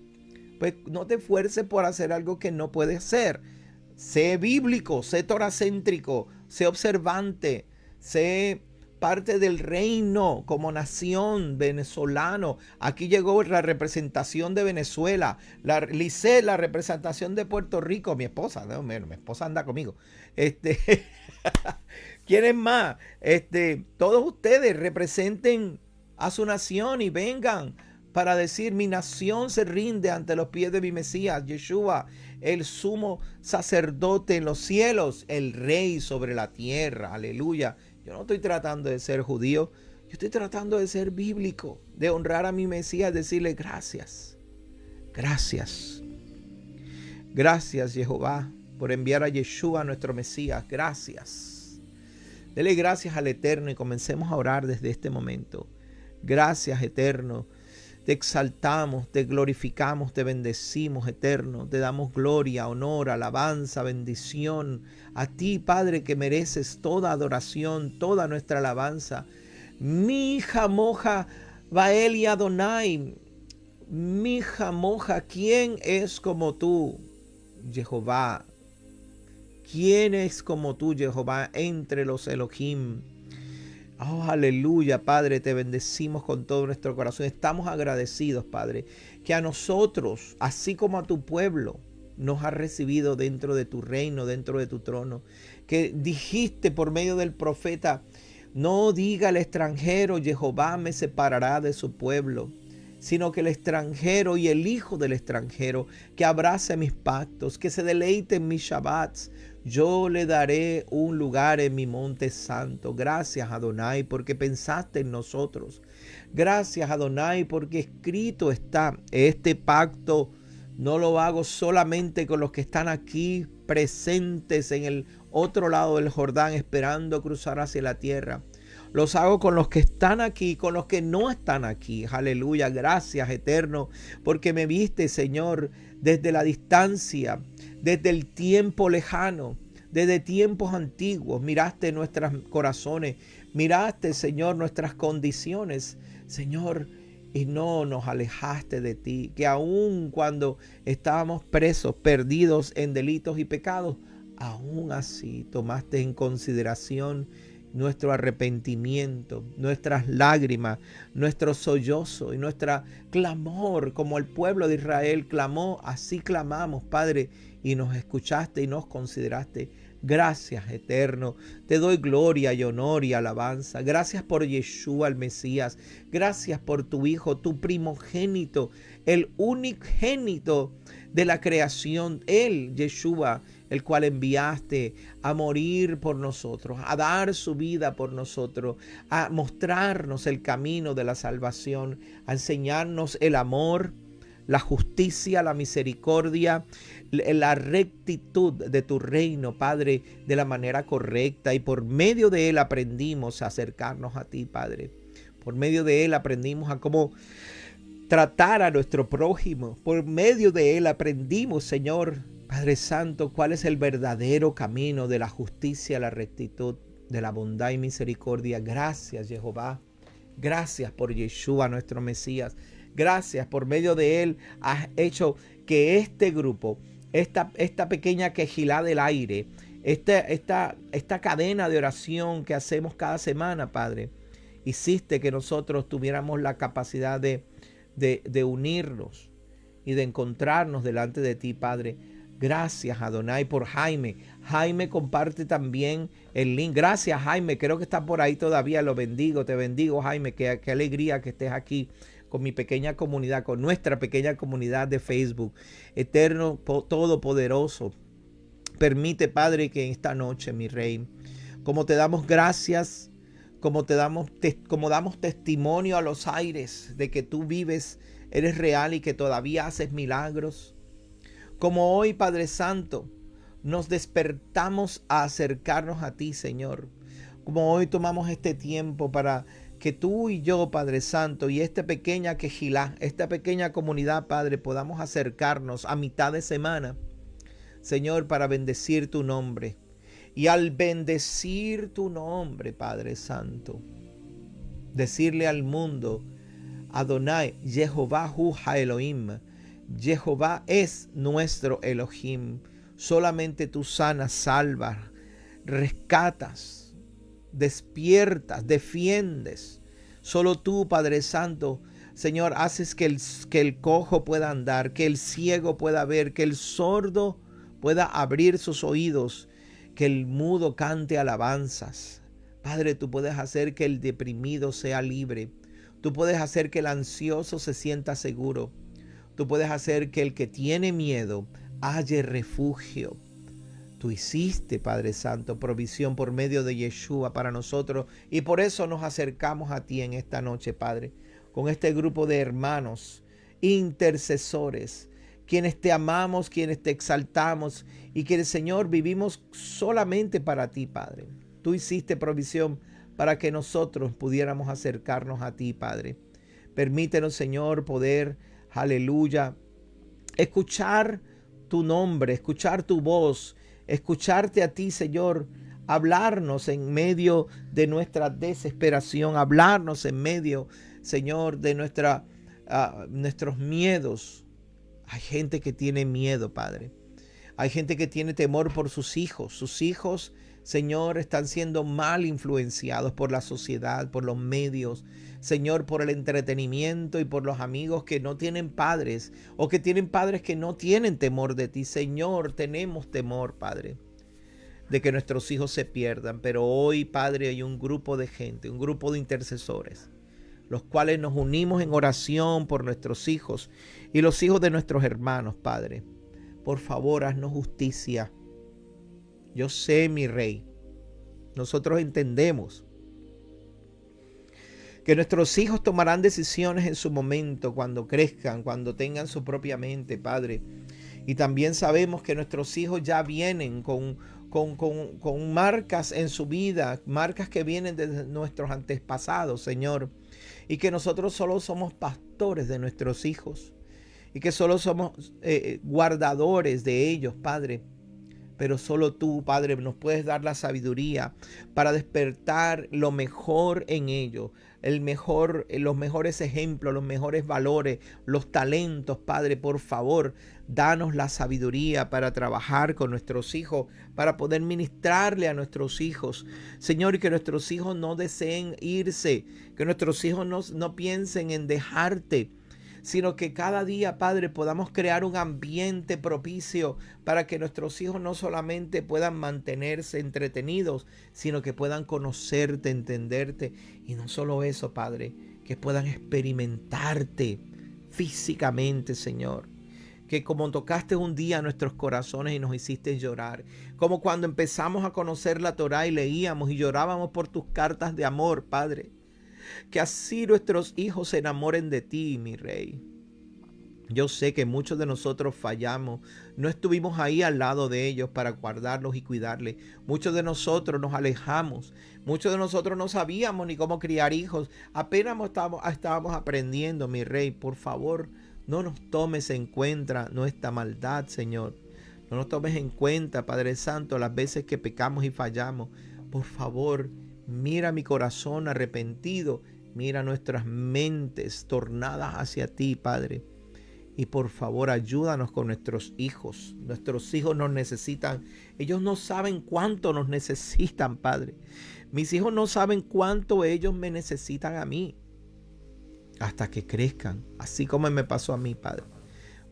Pues no te esfuerces por hacer algo que no puedes hacer. Sé bíblico, sé toracéntrico, sé observante, sé parte del reino como nación venezolano. Aquí llegó la representación de Venezuela, la representación de Puerto Rico, mi esposa, no, mi esposa anda conmigo. ¿Quiénes más? Todos ustedes representen a su nación y vengan para decir, mi nación se rinde ante los pies de mi Mesías, Yeshua, el sumo sacerdote en los cielos, el rey sobre la tierra, aleluya. Yo no estoy tratando de ser judío, yo estoy tratando de ser bíblico, de honrar a mi Mesías, decirle gracias, gracias, gracias Jehová por enviar a Yeshua nuestro Mesías, gracias. Dele gracias al Eterno y comencemos a orar desde este momento. Gracias Eterno. Te exaltamos, te glorificamos, te bendecimos, Eterno. Te damos gloria, honor, alabanza, bendición. A ti, Padre, que mereces toda adoración, toda nuestra alabanza. Mi jamoja, Bael y Adonai. Mi jamoja, ¿quién es como tú, Jehová? ¿Quién es como tú, Jehová, entre los Elohim? Oh, aleluya, Padre, te bendecimos con todo nuestro corazón. Estamos agradecidos, Padre, que a nosotros, así como a tu pueblo, nos has recibido dentro de tu reino, dentro de tu trono. Que dijiste por medio del profeta, no diga el extranjero, Jehová me separará de su pueblo, sino que el extranjero y el hijo del extranjero, que abrace mis pactos, que se deleite en mis Shabbats, yo le daré un lugar en mi monte santo. Gracias, Adonai, porque pensaste en nosotros. Gracias, Adonai, porque escrito está, este pacto no lo hago solamente con los que están aquí presentes en el otro lado del Jordán, esperando cruzar hacia la tierra. Los hago con los que están aquí, con los que no están aquí. Aleluya, gracias Eterno, porque me viste, Señor, desde la distancia, desde el tiempo lejano, desde tiempos antiguos. Miraste nuestros corazones, miraste, Señor, nuestras condiciones, Señor, y no nos alejaste de ti, que aun cuando estábamos presos, perdidos en delitos y pecados, aún así tomaste en consideración nuestro arrepentimiento, nuestras lágrimas, nuestro sollozo y nuestra clamor, como el pueblo de Israel clamó, así clamamos, Padre, y nos escuchaste y nos consideraste. Gracias, Eterno. Te doy gloria y honor y alabanza. Gracias por Yeshua, el Mesías. Gracias por tu Hijo, tu primogénito, el unigénito de la creación, él, Yeshua, el cual enviaste a morir por nosotros, a dar su vida por nosotros, a mostrarnos el camino de la salvación, a enseñarnos el amor, la justicia, la misericordia, la rectitud de tu reino, Padre, de la manera correcta. Y por medio de él aprendimos a acercarnos a ti, Padre. Por medio de él aprendimos a cómo tratar a nuestro prójimo. Por medio de él aprendimos, Señor, Padre Santo, cuál es el verdadero camino de la justicia, la rectitud, de la bondad y misericordia. Gracias, Jehová. Gracias por Yeshua, nuestro Mesías. Gracias, por medio de él has hecho que este grupo, esta pequeña quejilá del aire, esta cadena de oración que hacemos cada semana, Padre, hiciste que nosotros tuviéramos la capacidad de unirnos y de encontrarnos delante de ti, Padre. Gracias, Adonai, por Jaime. Jaime comparte también el link. Gracias, Jaime. Creo que está por ahí todavía. Lo bendigo. Te bendigo, Jaime. Qué alegría que estés aquí con mi pequeña comunidad, con nuestra pequeña comunidad de Facebook. Eterno, todopoderoso, permite, Padre, que en esta noche, mi Rey, como te damos gracias, como damos testimonio a los aires de que tú vives, eres real y que todavía haces milagros. Como hoy, Padre Santo, nos despertamos a acercarnos a ti, Señor. Como hoy tomamos este tiempo para que tú y yo, Padre Santo, y esta pequeña quejilá, esta pequeña comunidad, Padre, podamos acercarnos a mitad de semana, Señor, para bendecir tu nombre. Y al bendecir tu nombre, Padre Santo, decirle al mundo, Adonai, Jehová Hu Elohim, Jehová es nuestro Elohim. Solamente tú sanas, salvas, rescatas, despiertas, defiendes. Solo tú, Padre Santo, Señor, haces que el cojo pueda andar, que el ciego pueda ver, que el sordo pueda abrir sus oídos, que el mudo cante alabanzas. Padre, tú puedes hacer que el deprimido sea libre. Tú puedes hacer que el ansioso se sienta seguro. Tú puedes hacer que el que tiene miedo halle refugio. Tú hiciste, Padre Santo, provisión por medio de Yeshua para nosotros, y por eso nos acercamos a ti en esta noche, Padre, con este grupo de hermanos, intercesores, quienes te amamos, quienes te exaltamos y quienes, Señor, vivimos solamente para ti, Padre. Tú hiciste provisión para que nosotros pudiéramos acercarnos a ti, Padre. Permítenos, Señor, poder, aleluya, escuchar tu nombre, escuchar tu voz, escucharte a ti, Señor, hablarnos en medio de nuestra desesperación, hablarnos en medio, Señor, de nuestros miedos. Hay gente que tiene miedo, Padre. Hay gente que tiene temor por sus hijos. Sus hijos, Señor, están siendo mal influenciados por la sociedad, por los medios, Señor, por el entretenimiento y por los amigos que no tienen padres o que tienen padres que no tienen temor de ti. Señor, tenemos temor, Padre, de que nuestros hijos se pierdan. Pero hoy, Padre, hay un grupo de gente, un grupo de intercesores, los cuales nos unimos en oración por nuestros hijos y los hijos de nuestros hermanos, Padre. Por favor, haznos justicia. Yo sé, mi Rey, nosotros entendemos que nuestros hijos tomarán decisiones en su momento, cuando crezcan, cuando tengan su propia mente, Padre. Y también sabemos que nuestros hijos ya vienen con marcas en su vida, marcas que vienen de nuestros antepasados, Señor. Y que nosotros solo somos pastores de nuestros hijos. Y que solo somos guardadores de ellos, Padre. Pero solo tú, Padre, nos puedes dar la sabiduría para despertar lo mejor en ellos, los mejores ejemplos, los mejores valores, los talentos. Padre, por favor, danos la sabiduría para trabajar con nuestros hijos, para poder ministrarle a nuestros hijos. Señor, y que nuestros hijos no deseen irse, que nuestros hijos no piensen en dejarte, sino que cada día, Padre, podamos crear un ambiente propicio para que nuestros hijos no solamente puedan mantenerse entretenidos, sino que puedan conocerte, entenderte. Y no solo eso, Padre, que puedan experimentarte físicamente, Señor. Que como tocaste un día nuestros corazones y nos hiciste llorar, como cuando empezamos a conocer la Torá y leíamos y llorábamos por tus cartas de amor, Padre. Que así nuestros hijos se enamoren de ti, mi Rey. Yo sé que muchos de nosotros fallamos. No estuvimos ahí al lado de ellos para guardarlos y cuidarles. Muchos de nosotros nos alejamos. Muchos de nosotros no sabíamos ni cómo criar hijos. Apenas estábamos aprendiendo, mi Rey. Por favor, no nos tomes en cuenta nuestra maldad, Señor. No nos tomes en cuenta, Padre Santo, las veces que pecamos y fallamos. Por favor, mira mi corazón arrepentido, mira nuestras mentes tornadas hacia ti, Padre. Y por favor, ayúdanos con nuestros hijos. Nuestros hijos nos necesitan. Ellos no saben cuánto nos necesitan, Padre. Mis hijos no saben cuánto ellos me necesitan a mí. Hasta que crezcan, así como me pasó a mí, Padre.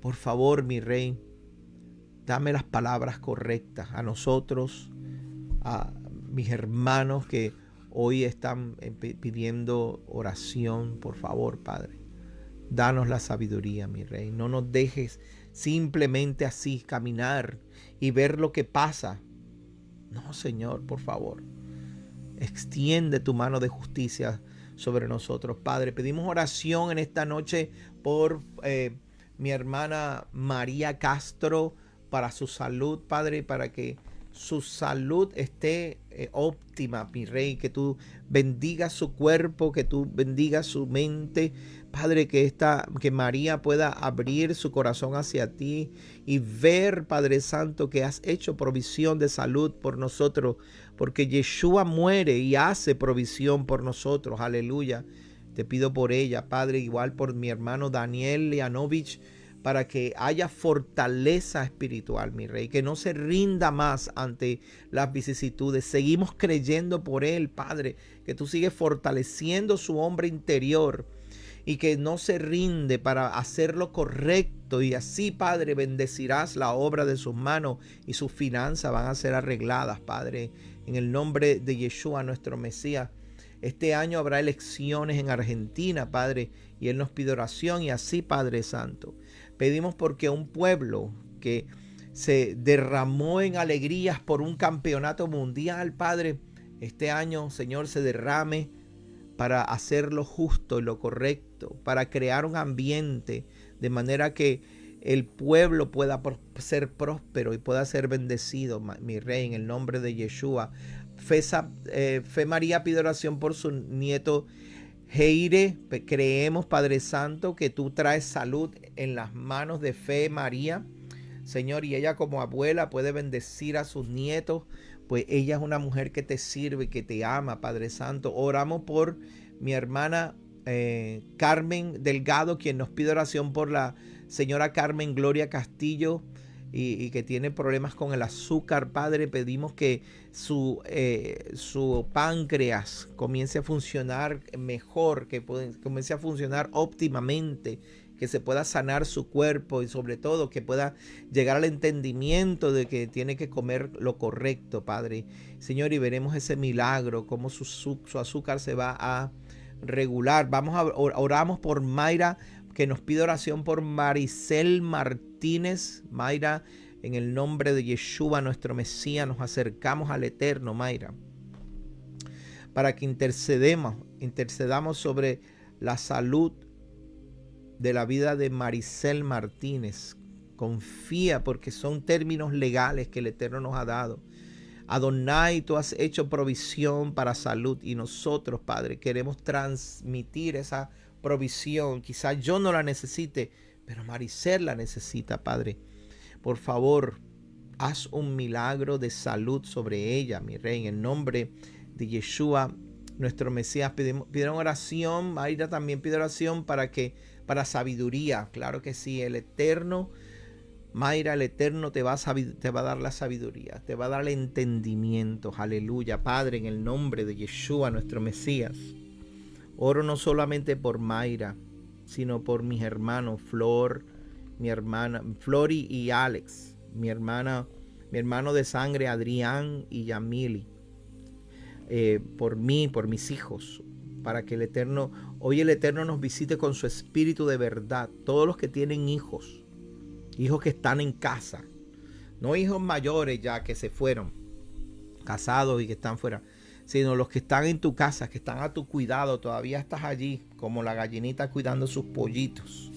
Por favor, mi Rey, dame las palabras correctas a nosotros, a mis hermanos que hoy están pidiendo oración. Por favor, Padre, danos la sabiduría, mi Rey. No nos dejes simplemente así caminar y ver lo que pasa. No, Señor, por favor. Extiende tu mano de justicia sobre nosotros, Padre. Pedimos oración en esta noche por mi hermana María Castro, para su salud, Padre, para que su salud esté óptima, mi Rey, que tú bendigas su cuerpo, que tú bendigas su mente, Padre, que María pueda abrir su corazón hacia ti y ver, Padre Santo, que has hecho provisión de salud por nosotros, porque Yeshua muere y hace provisión por nosotros, aleluya. Te pido por ella, Padre, igual por mi hermano Daniel Leanovich, para que haya fortaleza espiritual, mi Rey, que no se rinda más ante las vicisitudes. Seguimos creyendo por él, Padre, que tú sigues fortaleciendo su hombre interior y que no se rinde para hacer lo correcto, y así, Padre, bendecirás la obra de sus manos y sus finanzas van a ser arregladas, Padre, en el nombre de Yeshua, nuestro Mesías. Este año habrá elecciones en Argentina, Padre, y Él nos pide oración, y así, Padre Santo, pedimos porque un pueblo que se derramó en alegrías por un campeonato mundial, Padre, este año, Señor, se derrame para hacer lo justo y lo correcto, para crear un ambiente de manera que el pueblo pueda ser próspero y pueda ser bendecido, mi Rey, en el nombre de Yeshua. Fe María pide oración por su nieto Heire. Creemos, Padre Santo, que tú traes salud en las manos de Fe María, Señor, y ella como abuela puede bendecir a sus nietos, pues ella es una mujer que te sirve, que te ama, Padre Santo. Oramos por mi hermana Carmen Delgado, quien nos pide oración por la señora Carmen Gloria Castillo, y que tiene problemas con el azúcar, Padre. Pedimos que su páncreas comience a funcionar mejor, que comience a funcionar óptimamente, que se pueda sanar su cuerpo y sobre todo que pueda llegar al entendimiento de que tiene que comer lo correcto, Padre. Señor, y veremos ese milagro, cómo su azúcar se va a regular. Oramos por Mayra, que nos pide oración por Maricel Martínez. Mayra, en el nombre de Yeshua, nuestro Mesías, nos acercamos al Eterno, Mayra, para que intercedamos sobre la salud de la vida de Maricel Martínez. Confía, porque son términos legales que el Eterno nos ha dado. Adonai, tú has hecho provisión para salud, y nosotros, Padre, queremos transmitir esa provisión. Quizás yo no la necesite, pero Maricel la necesita, Padre. Por favor, haz un milagro de salud sobre ella, mi Rey, en el nombre de Yeshua, nuestro Mesías. Pidieron oración. Mayra también pide oración para sabiduría. Claro que sí, el Eterno, Mayra, el Eterno te va a dar la sabiduría, te va a dar el entendimiento. Aleluya, Padre, en el nombre de Yeshua, nuestro Mesías. Oro no solamente por Mayra, sino por mis hermanos Flor, mi hermana Flori y Alex, mi hermano de sangre Adrián y Yamili, por mí, por mis hijos, para que hoy el Eterno nos visite con su espíritu de verdad. Todos los que tienen hijos que están en casa, no hijos mayores ya que se fueron, casados y que están fuera, sino los que están en tu casa, que están a tu cuidado, todavía estás allí, como la gallinita cuidando sus pollitos.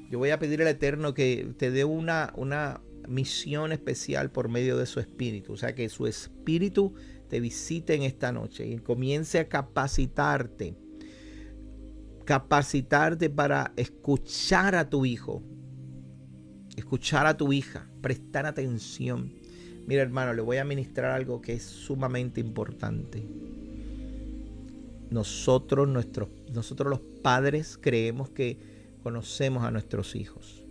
Yo voy a pedir al Eterno que te dé una misión especial por medio de su espíritu, o sea, que su espíritu te visite en esta noche y comience a capacitarte para escuchar a tu hijo, escuchar a tu hija, prestar atención. Mira, hermano, le voy a ministrar algo que es sumamente importante. Nosotros los padres creemos que conocemos a nuestros hijos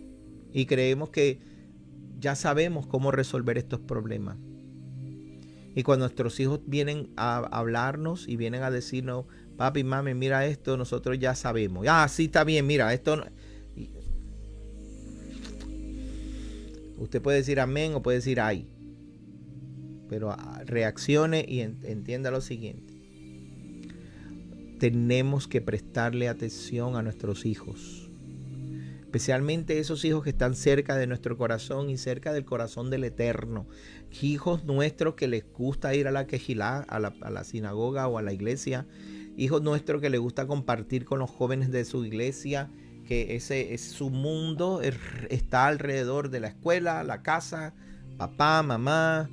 y creemos que ya sabemos cómo resolver estos problemas. Y cuando nuestros hijos vienen a hablarnos y vienen a decirnos, papi, mami, mira esto, nosotros ya sabemos. Ah, sí, está bien, mira, esto no. Usted puede decir amén o puede decir ay, pero reaccione y entienda lo siguiente. Tenemos que prestarle atención a nuestros hijos. especialmente esos hijos que están cerca de nuestro corazón y cerca del corazón del Eterno. Hijos nuestros que les gusta ir a la quejilá, a la sinagoga o a la iglesia. Hijos nuestros que les gusta compartir con los jóvenes de su iglesia, que su mundo está alrededor de la escuela, la casa, papá, mamá.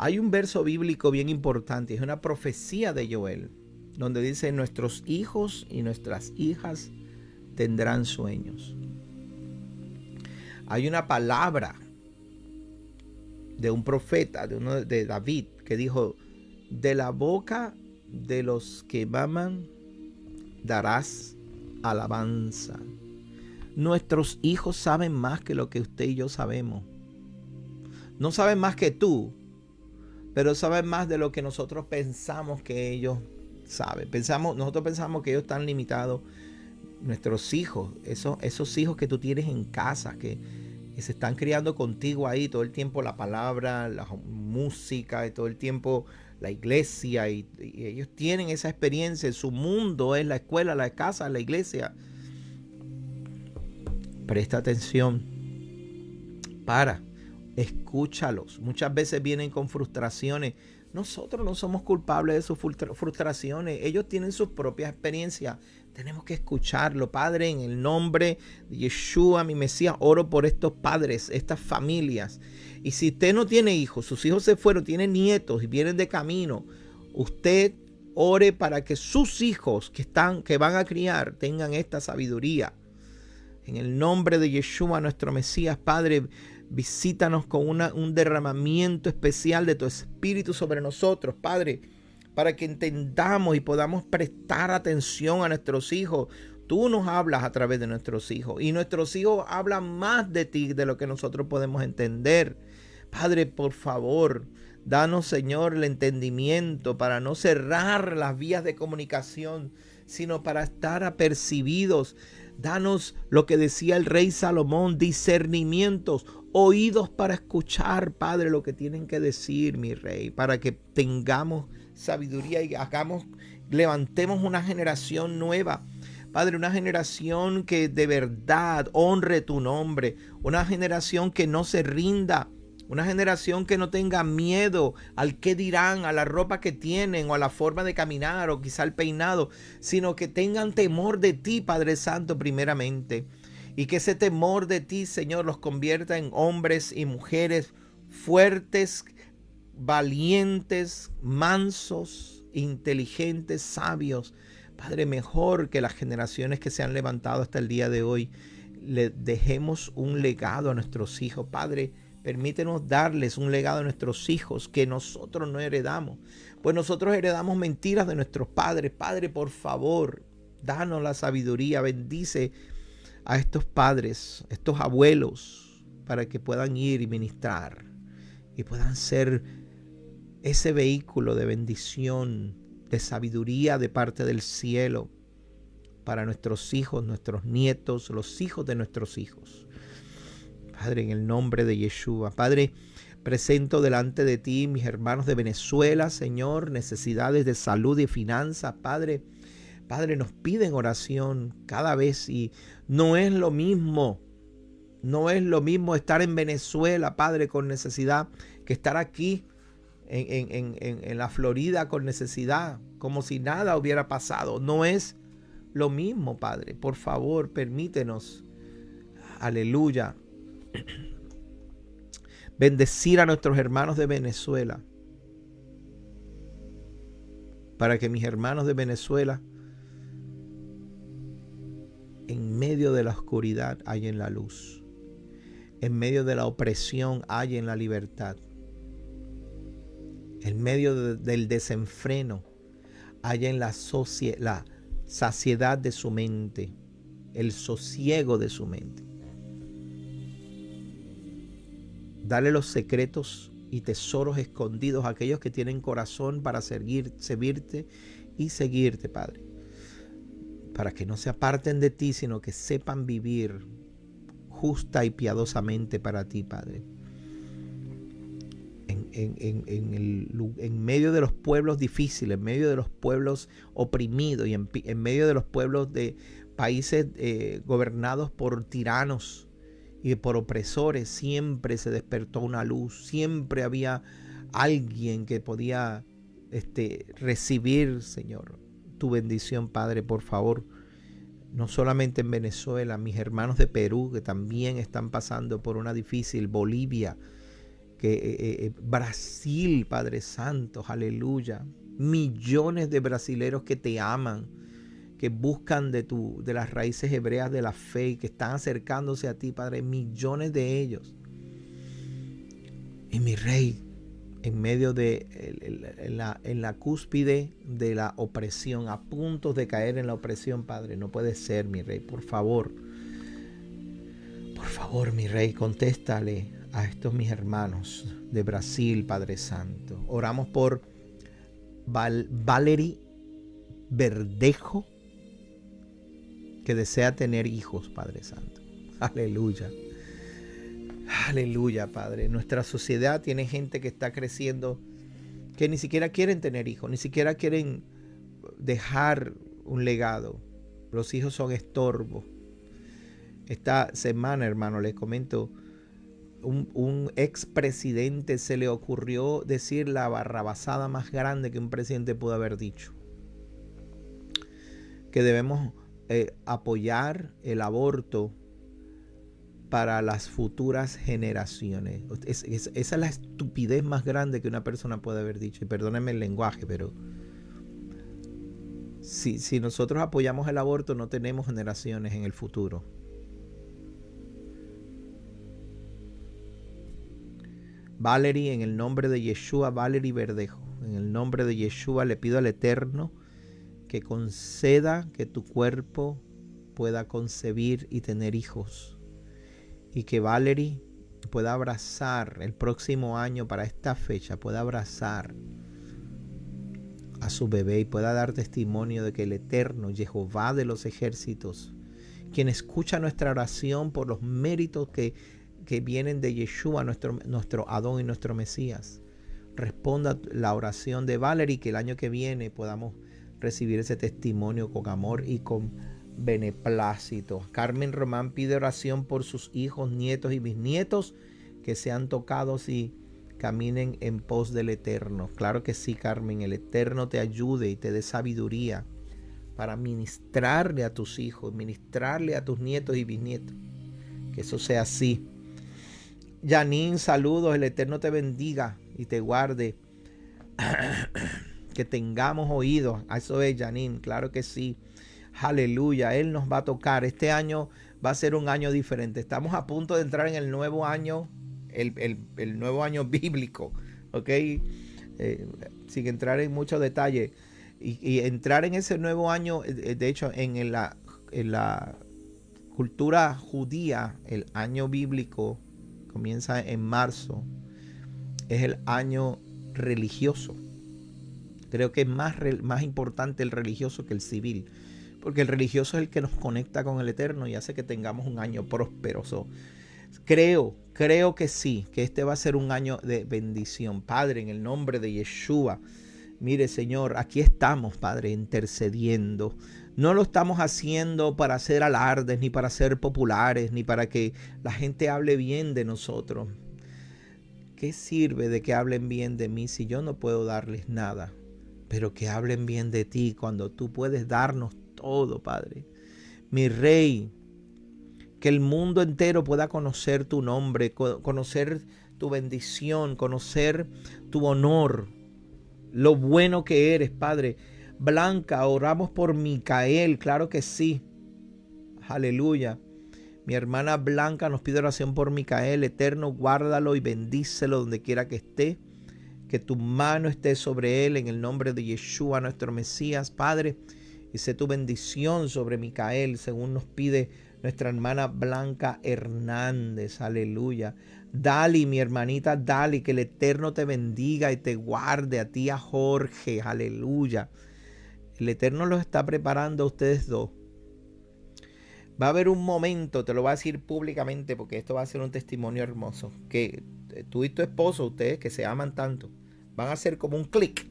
Hay un verso bíblico bien importante, es una profecía de Joel, donde dice: nuestros hijos y nuestras hijas tendrán sueños. Hay una palabra de un profeta, de David, que dijo: de la boca de los que maman darás alabanza. Nuestros hijos saben más que lo que usted y yo sabemos. No saben más que tú, pero saben más de lo que nosotros pensamos que ellos saben. Nosotros pensamos que ellos están limitados. Nuestros hijos, esos hijos que tú tienes en casa, que se están criando contigo ahí todo el tiempo, la palabra, la música, y todo el tiempo la iglesia, y ellos tienen esa experiencia. Su mundo es la escuela, la casa, la iglesia. Presta atención. Escúchalos. Muchas veces vienen con frustraciones. Nosotros no somos culpables de sus frustraciones. Ellos tienen sus propias experiencias. Tenemos que escucharlo. Padre, en el nombre de Yeshua, mi Mesías, oro por estos padres, estas familias. Y si usted no tiene hijos, sus hijos se fueron, tienen nietos y vienen de camino, usted ore para que sus hijos que van a criar tengan esta sabiduría. En el nombre de Yeshua, nuestro Mesías, Padre, visítanos con un derramamiento especial de tu Espíritu sobre nosotros, Padre, para que entendamos y podamos prestar atención a nuestros hijos. Tú nos hablas a través de nuestros hijos, y nuestros hijos hablan más de ti de lo que nosotros podemos entender. Padre, por favor, danos, Señor, el entendimiento para no cerrar las vías de comunicación, sino para estar apercibidos. Danos lo que decía el rey Salomón: discernimientos, oídos para escuchar, Padre, lo que tienen que decir, mi rey, para que tengamos sabiduría y levantemos una generación nueva. Padre, una generación que de verdad honre tu nombre, una generación que no se rinda, una generación que no tenga miedo al qué dirán, a la ropa que tienen o a la forma de caminar o quizá el peinado, sino que tengan temor de ti, Padre Santo, primeramente. Y que ese temor de ti, Señor, los convierta en hombres y mujeres fuertes, valientes, mansos, inteligentes, sabios. Padre, mejor que las generaciones que se han levantado hasta el día de hoy. Le dejemos un legado a nuestros hijos. Padre, permítenos darles un legado a nuestros hijos que nosotros no heredamos. Pues nosotros heredamos mentiras de nuestros padres. Padre, por favor, danos la sabiduría. Bendice a estos padres, estos abuelos, para que puedan ir y ministrar y puedan ser ese vehículo de bendición, de sabiduría de parte del cielo para nuestros hijos, nuestros nietos, los hijos de nuestros hijos. Padre, en el nombre de Yeshua. Padre, presento delante de ti mis hermanos de Venezuela, Señor, necesidades de salud y finanzas, Padre. Padre, nos piden oración cada vez y no es lo mismo estar en Venezuela, Padre, con necesidad, que estar aquí en la Florida con necesidad, como si nada hubiera pasado. No es lo mismo, Padre. Por favor, permítenos, aleluya, bendecir a nuestros hermanos de Venezuela, para que mis hermanos de Venezuela, en medio de la oscuridad hallen la luz, en medio de la opresión hallen la libertad, en medio del desenfreno hallen la saciedad de su mente, el sosiego de su mente. Dale los secretos y tesoros escondidos a aquellos que tienen corazón para servirte y seguirte, Padre, para que no se aparten de ti, sino que sepan vivir justa y piadosamente para ti, Padre. en medio de los pueblos difíciles, en medio de los pueblos oprimidos y en medio de los pueblos de países gobernados por tiranos y por opresores, siempre se despertó una luz, siempre había alguien que podía recibir, Señor, tu bendición, Padre, por favor. No solamente en Venezuela, mis hermanos de Perú que también están pasando por una difícil, Bolivia, Brasil, Padre Santo, aleluya. Millones de brasileros que te aman, que buscan de las raíces hebreas de la fe y que están acercándose a ti, Padre, millones de ellos. Y mi Rey, en medio en la cúspide de la opresión, a punto de caer en la opresión, Padre, no puede ser, mi Rey, por favor, mi Rey, contéstale a estos mis hermanos de Brasil, Padre Santo. Oramos por Valery Verdejo, que desea tener hijos, Padre Santo. Aleluya. Aleluya, Padre. Nuestra sociedad tiene gente que está creciendo que ni siquiera quieren tener hijos, ni siquiera quieren dejar un legado. Los hijos son estorbo. Esta semana, hermano, les comento, un expresidente se le ocurrió decir la barrabasada más grande que un presidente pudo haber dicho. Que debemos apoyar el aborto para las futuras generaciones. Esa es la estupidez más grande que una persona puede haber dicho. Y perdónenme el lenguaje, pero si nosotros apoyamos el aborto, no tenemos generaciones en el futuro. Valery, en el nombre de Yeshua, Valery Verdejo, en el nombre de Yeshua le pido al Eterno que conceda que tu cuerpo pueda concebir y tener hijos. Y que Valery pueda abrazar el próximo año, para esta fecha, pueda abrazar a su bebé y pueda dar testimonio de que el Eterno, Jehová de los ejércitos, quien escucha nuestra oración por los méritos que vienen de Yeshua, nuestro Adón y nuestro Mesías, responda la oración de Valery, que el año que viene podamos recibir ese testimonio con amor y con beneplácito. Carmen Román pide oración por sus hijos, nietos y bisnietos que sean tocados y caminen en pos del Eterno. Claro que sí, Carmen, el Eterno te ayude y te dé sabiduría para ministrarle a tus hijos, ministrarle a tus nietos y bisnietos. Que eso sea así. Janine, saludos, el Eterno te bendiga y te guarde. Que tengamos oídos. Eso es, Janine, claro que sí. Aleluya, Él nos va a tocar. Este año va a ser un año diferente. Estamos a punto de entrar en el nuevo año, el nuevo año bíblico, ¿ok? Sin entrar en muchos detalles. Y entrar en ese nuevo año, de hecho, en la cultura judía, el año bíblico comienza en marzo. Es el año religioso. Creo que es más importante el religioso que el civil. Porque el religioso es el que nos conecta con el Eterno y hace que tengamos un año próspero. Creo que sí, que este va a ser un año de bendición. Padre, en el nombre de Yeshua, mire, Señor, aquí estamos, Padre, intercediendo. No lo estamos haciendo para hacer alardes, ni para ser populares, ni para que la gente hable bien de nosotros. ¿Qué sirve de que hablen bien de mí si yo no puedo darles nada? Pero que hablen bien de ti cuando tú puedes darnos todo, Padre. Mi Rey, que el mundo entero pueda conocer tu nombre, conocer tu bendición, conocer tu honor, lo bueno que eres, Padre. Blanca, oramos por Micael, claro que sí. Aleluya. Mi hermana Blanca nos pide oración por Micael. Eterno, guárdalo y bendícelo donde quiera que esté. Que tu mano esté sobre él en el nombre de Yeshua, nuestro Mesías, Padre. Y sé tu bendición sobre Micael, según nos pide nuestra hermana Blanca Hernández. Aleluya. Dali, mi hermanita Dali, que el Eterno te bendiga y te guarde, a ti, a Jorge. Aleluya. El Eterno los está preparando a ustedes dos. Va a haber un momento, te lo voy a decir públicamente porque esto va a ser un testimonio hermoso, que tú y tu esposo, ustedes que se aman tanto, van a hacer como un clic.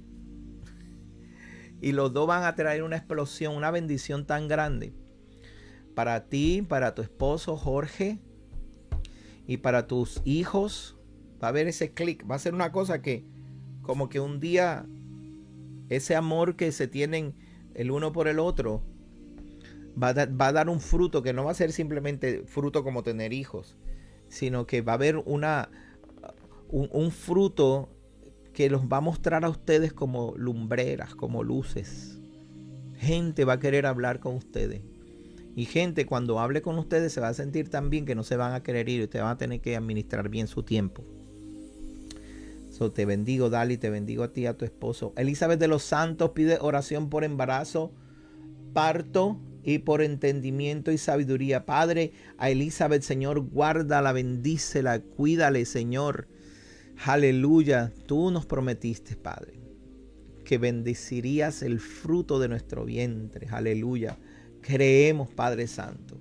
Y los dos van a traer una explosión, una bendición tan grande. Para ti, para tu esposo Jorge y para tus hijos, va a haber ese clic. Va a ser una cosa que como que un día ese amor que se tienen el uno por el otro va a dar un fruto que no va a ser simplemente fruto como tener hijos, sino que va a haber un fruto que los va a mostrar a ustedes como lumbreras, como luces. Gente va a querer hablar con ustedes. Y gente cuando hable con ustedes se va a sentir tan bien que no se van a querer ir. Ustedes van a tener que administrar bien su tiempo. Te bendigo, Dali, te bendigo a ti y a tu esposo. Elizabeth de los Santos pide oración por embarazo, parto y por entendimiento y sabiduría. Padre, a Elizabeth, Señor, guárdala, bendícela, cuídale, Señor. Aleluya. Tú nos prometiste, Padre, que bendecirías el fruto de nuestro vientre. Aleluya. Creemos, Padre Santo,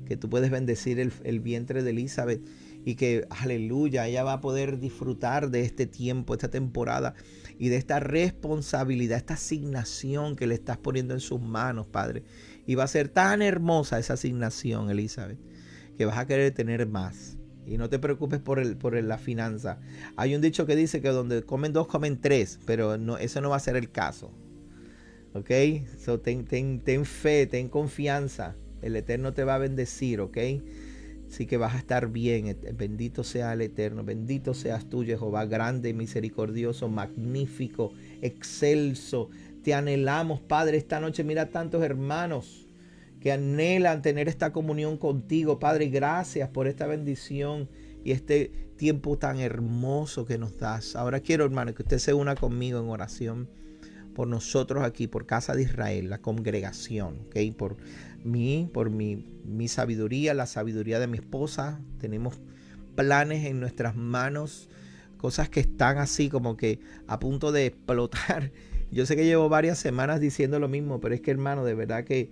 que tú puedes bendecir el vientre de Elizabeth y que, aleluya, ella va a poder disfrutar de este tiempo, esta temporada y de esta responsabilidad, esta asignación que le estás poniendo en sus manos, Padre. Y va a ser tan hermosa esa asignación, Elizabeth, que vas a querer tener más. Y no te preocupes por la finanza. Hay un dicho que dice que donde comen dos, comen tres, pero no, eso no va a ser el caso. ¿Ok? So, ten fe, ten confianza. El Eterno te va a bendecir, ¿ok? Así que vas a estar bien. Bendito sea el Eterno. Bendito seas tú, Jehová, grande, misericordioso, magnífico, excelso. Te anhelamos, Padre, esta noche. Mira tantos hermanos que anhelan tener esta comunión contigo. Padre, gracias por esta bendición y este tiempo tan hermoso que nos das. Ahora quiero, hermano, que usted se una conmigo en oración por nosotros aquí, por Casa de Israel, la congregación, ¿ok? Por mi sabiduría, la sabiduría de mi esposa. Tenemos planes en nuestras manos, cosas que están así como que a punto de explotar. Yo sé que llevo varias semanas diciendo lo mismo, pero es que, hermano, de verdad que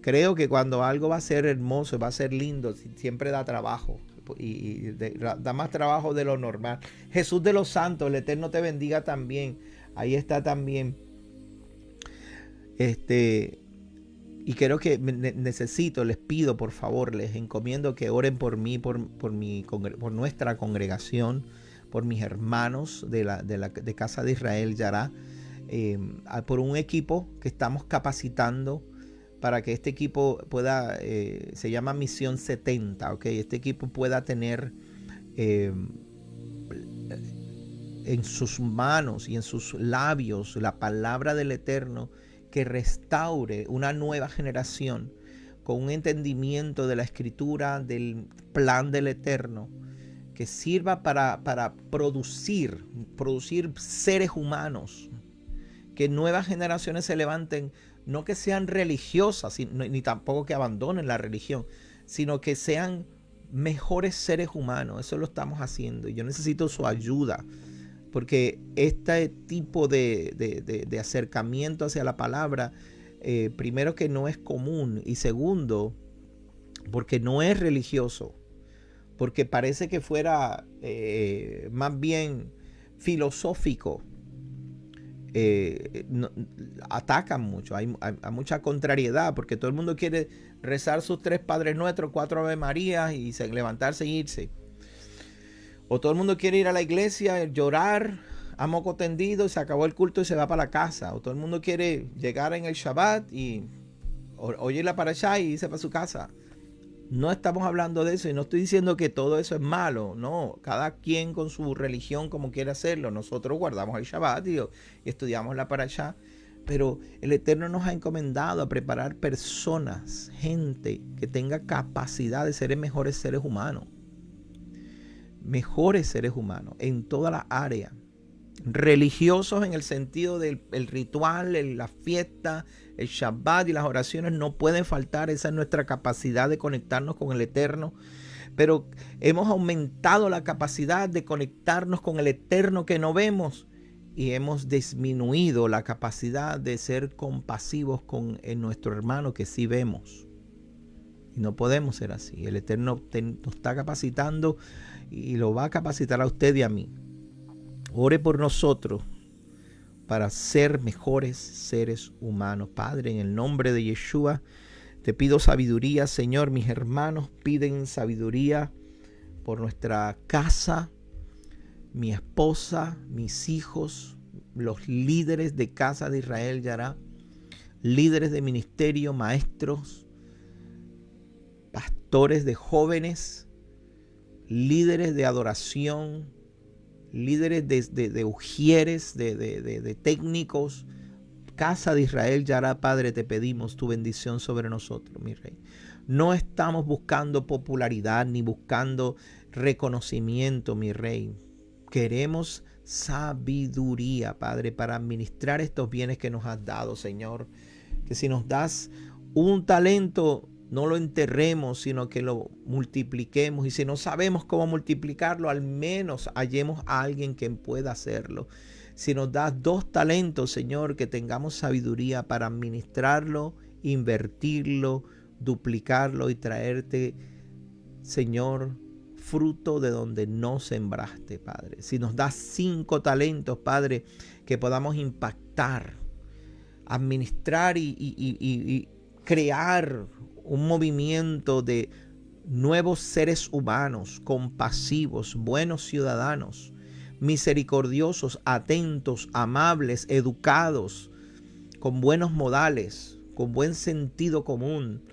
creo que cuando algo va a ser hermoso, va a ser lindo, siempre da trabajo. Y da más trabajo de lo normal. Jesús de los Santos, el Eterno te bendiga también. Ahí está también. Y creo que les pido, por favor, les encomiendo que oren por mí, por nuestra congregación, por mis hermanos de Casa de Israel, Yará, por un equipo que estamos capacitando para que este equipo pueda, se llama Misión 70, ¿ok? Este equipo pueda tener en sus manos y en sus labios la palabra del Eterno que restaure una nueva generación con un entendimiento de la Escritura, del plan del Eterno, que sirva para producir seres humanos, que nuevas generaciones se levanten, no que sean religiosas, ni tampoco que abandonen la religión, sino que sean mejores seres humanos. Eso lo estamos haciendo y yo necesito su ayuda, porque este tipo de acercamiento hacia la palabra, primero que no es común, y segundo, porque no es religioso, porque parece que fuera más bien filosófico. Atacan mucho, hay mucha contrariedad, porque todo el mundo quiere rezar sus 3 Padres Nuestros, 4 Ave Marías y levantarse e irse. O todo el mundo quiere ir a la iglesia, llorar a moco tendido y se acabó el culto y se va para la casa. O todo el mundo quiere llegar en el Shabbat y oír la parashá y irse para su casa. No estamos hablando de eso y no estoy diciendo que todo eso es malo. No, cada quien con su religión como quiere hacerlo. Nosotros guardamos el Shabbat y estudiamos la parashá. Pero el Eterno nos ha encomendado a preparar personas, gente que tenga capacidad de ser mejores seres humanos. Mejores seres humanos en toda la área. Religiosos en el sentido del ritual, la fiesta, el Shabbat y las oraciones no pueden faltar. Esa es nuestra capacidad de conectarnos con el Eterno. Pero hemos aumentado la capacidad de conectarnos con el Eterno que no vemos y hemos disminuido la capacidad de ser compasivos con nuestro hermano que sí vemos. Y no podemos ser así. El Eterno nos está capacitando y lo va a capacitar a usted y a mí. Ore por nosotros para ser mejores seres humanos. Padre, en el nombre de Yeshua, te pido sabiduría, Señor. Mis hermanos piden sabiduría por nuestra casa, mi esposa, mis hijos, los líderes de Casa de Israel Yará, líderes de ministerio, maestros, pastores de jóvenes, líderes de adoración, líderes de ujieres, de técnicos. Casa de Israel Yará, Padre, te pedimos tu bendición sobre nosotros, mi Rey. No estamos buscando popularidad ni buscando reconocimiento, mi Rey. Queremos sabiduría, Padre, para administrar estos bienes que nos has dado, Señor. Que si nos das un talento, no lo enterremos, sino que lo multipliquemos. Y si no sabemos cómo multiplicarlo, al menos hallemos a alguien que pueda hacerlo. Si nos das 2 talentos, Señor, que tengamos sabiduría para administrarlo, invertirlo, duplicarlo y traerte, Señor, fruto de donde no sembraste, Padre. Si nos das 5 talentos, Padre, que podamos impactar, administrar y crear un movimiento de nuevos seres humanos, compasivos, buenos ciudadanos, misericordiosos, atentos, amables, educados, con buenos modales, con buen sentido común,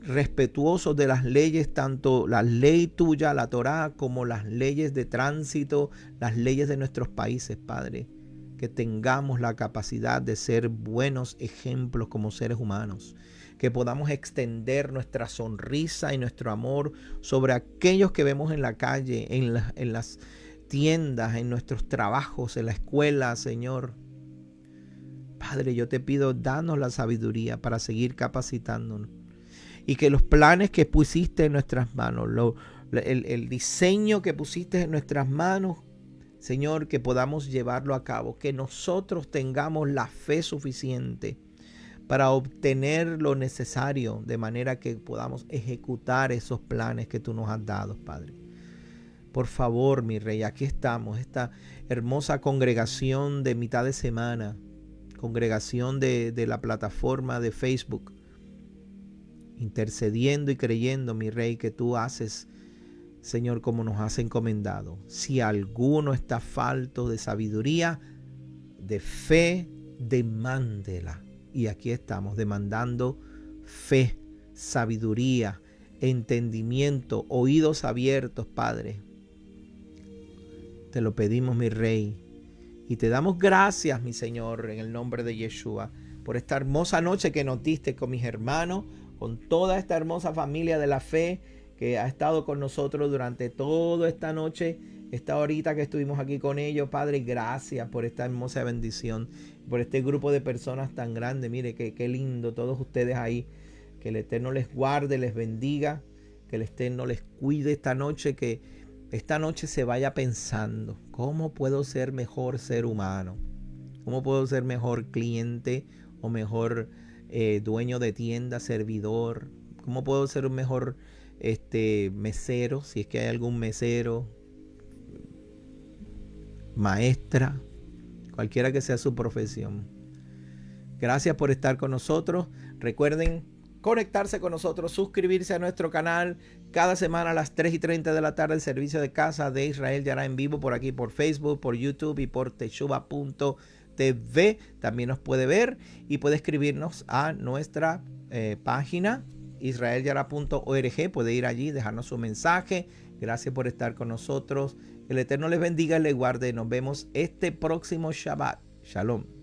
respetuosos de las leyes, tanto la ley tuya, la Torá, como las leyes de tránsito, las leyes de nuestros países, Padre. Que tengamos la capacidad de ser buenos ejemplos como seres humanos. Que podamos extender nuestra sonrisa y nuestro amor sobre aquellos que vemos en la calle, en las tiendas, en nuestros trabajos, en la escuela, Señor. Padre, yo te pido, danos la sabiduría para seguir capacitándonos. Y que los planes que pusiste en nuestras manos, el diseño que pusiste en nuestras manos, Señor, que podamos llevarlo a cabo. Que nosotros tengamos la fe suficiente para obtener lo necesario, de manera que podamos ejecutar esos planes que tú nos has dado, Padre. Por favor, mi Rey, aquí estamos, esta hermosa congregación de mitad de semana, congregación de la plataforma de Facebook, intercediendo y creyendo, mi Rey, que tú haces, Señor, como nos has encomendado. Si alguno está falto de sabiduría, de fe, demándela. Y aquí estamos demandando fe, sabiduría, entendimiento, oídos abiertos, Padre. Te lo pedimos, mi Rey. Y te damos gracias, mi Señor, en el nombre de Yeshua, por esta hermosa noche que nos diste con mis hermanos, con toda esta hermosa familia de la fe que ha estado con nosotros durante toda esta noche, esta horita que estuvimos aquí con ellos. Padre, gracias por esta hermosa bendición, por este grupo de personas tan grande. Mire, qué lindo todos ustedes ahí. Que el Eterno les guarde, les bendiga, que el Eterno les cuide esta noche, que esta noche se vaya pensando, ¿cómo puedo ser mejor ser humano? ¿Cómo puedo ser mejor cliente o mejor dueño de tienda, servidor? ¿Cómo puedo ser un mejor mesero, si es que hay algún mesero, maestra, cualquiera que sea su profesión? Gracias por estar con nosotros. Recuerden conectarse con nosotros, suscribirse a nuestro canal. Cada semana a las 3:30 de la tarde el servicio de Casa de Israel Yará en vivo por aquí, por Facebook, por YouTube y por Teshuva.tv. También nos puede ver y puede escribirnos a nuestra página israelyara.org. Puede ir allí, dejarnos su mensaje. Gracias por estar con nosotros. El Eterno les bendiga y les guarde. Nos vemos este próximo Shabbat. Shalom.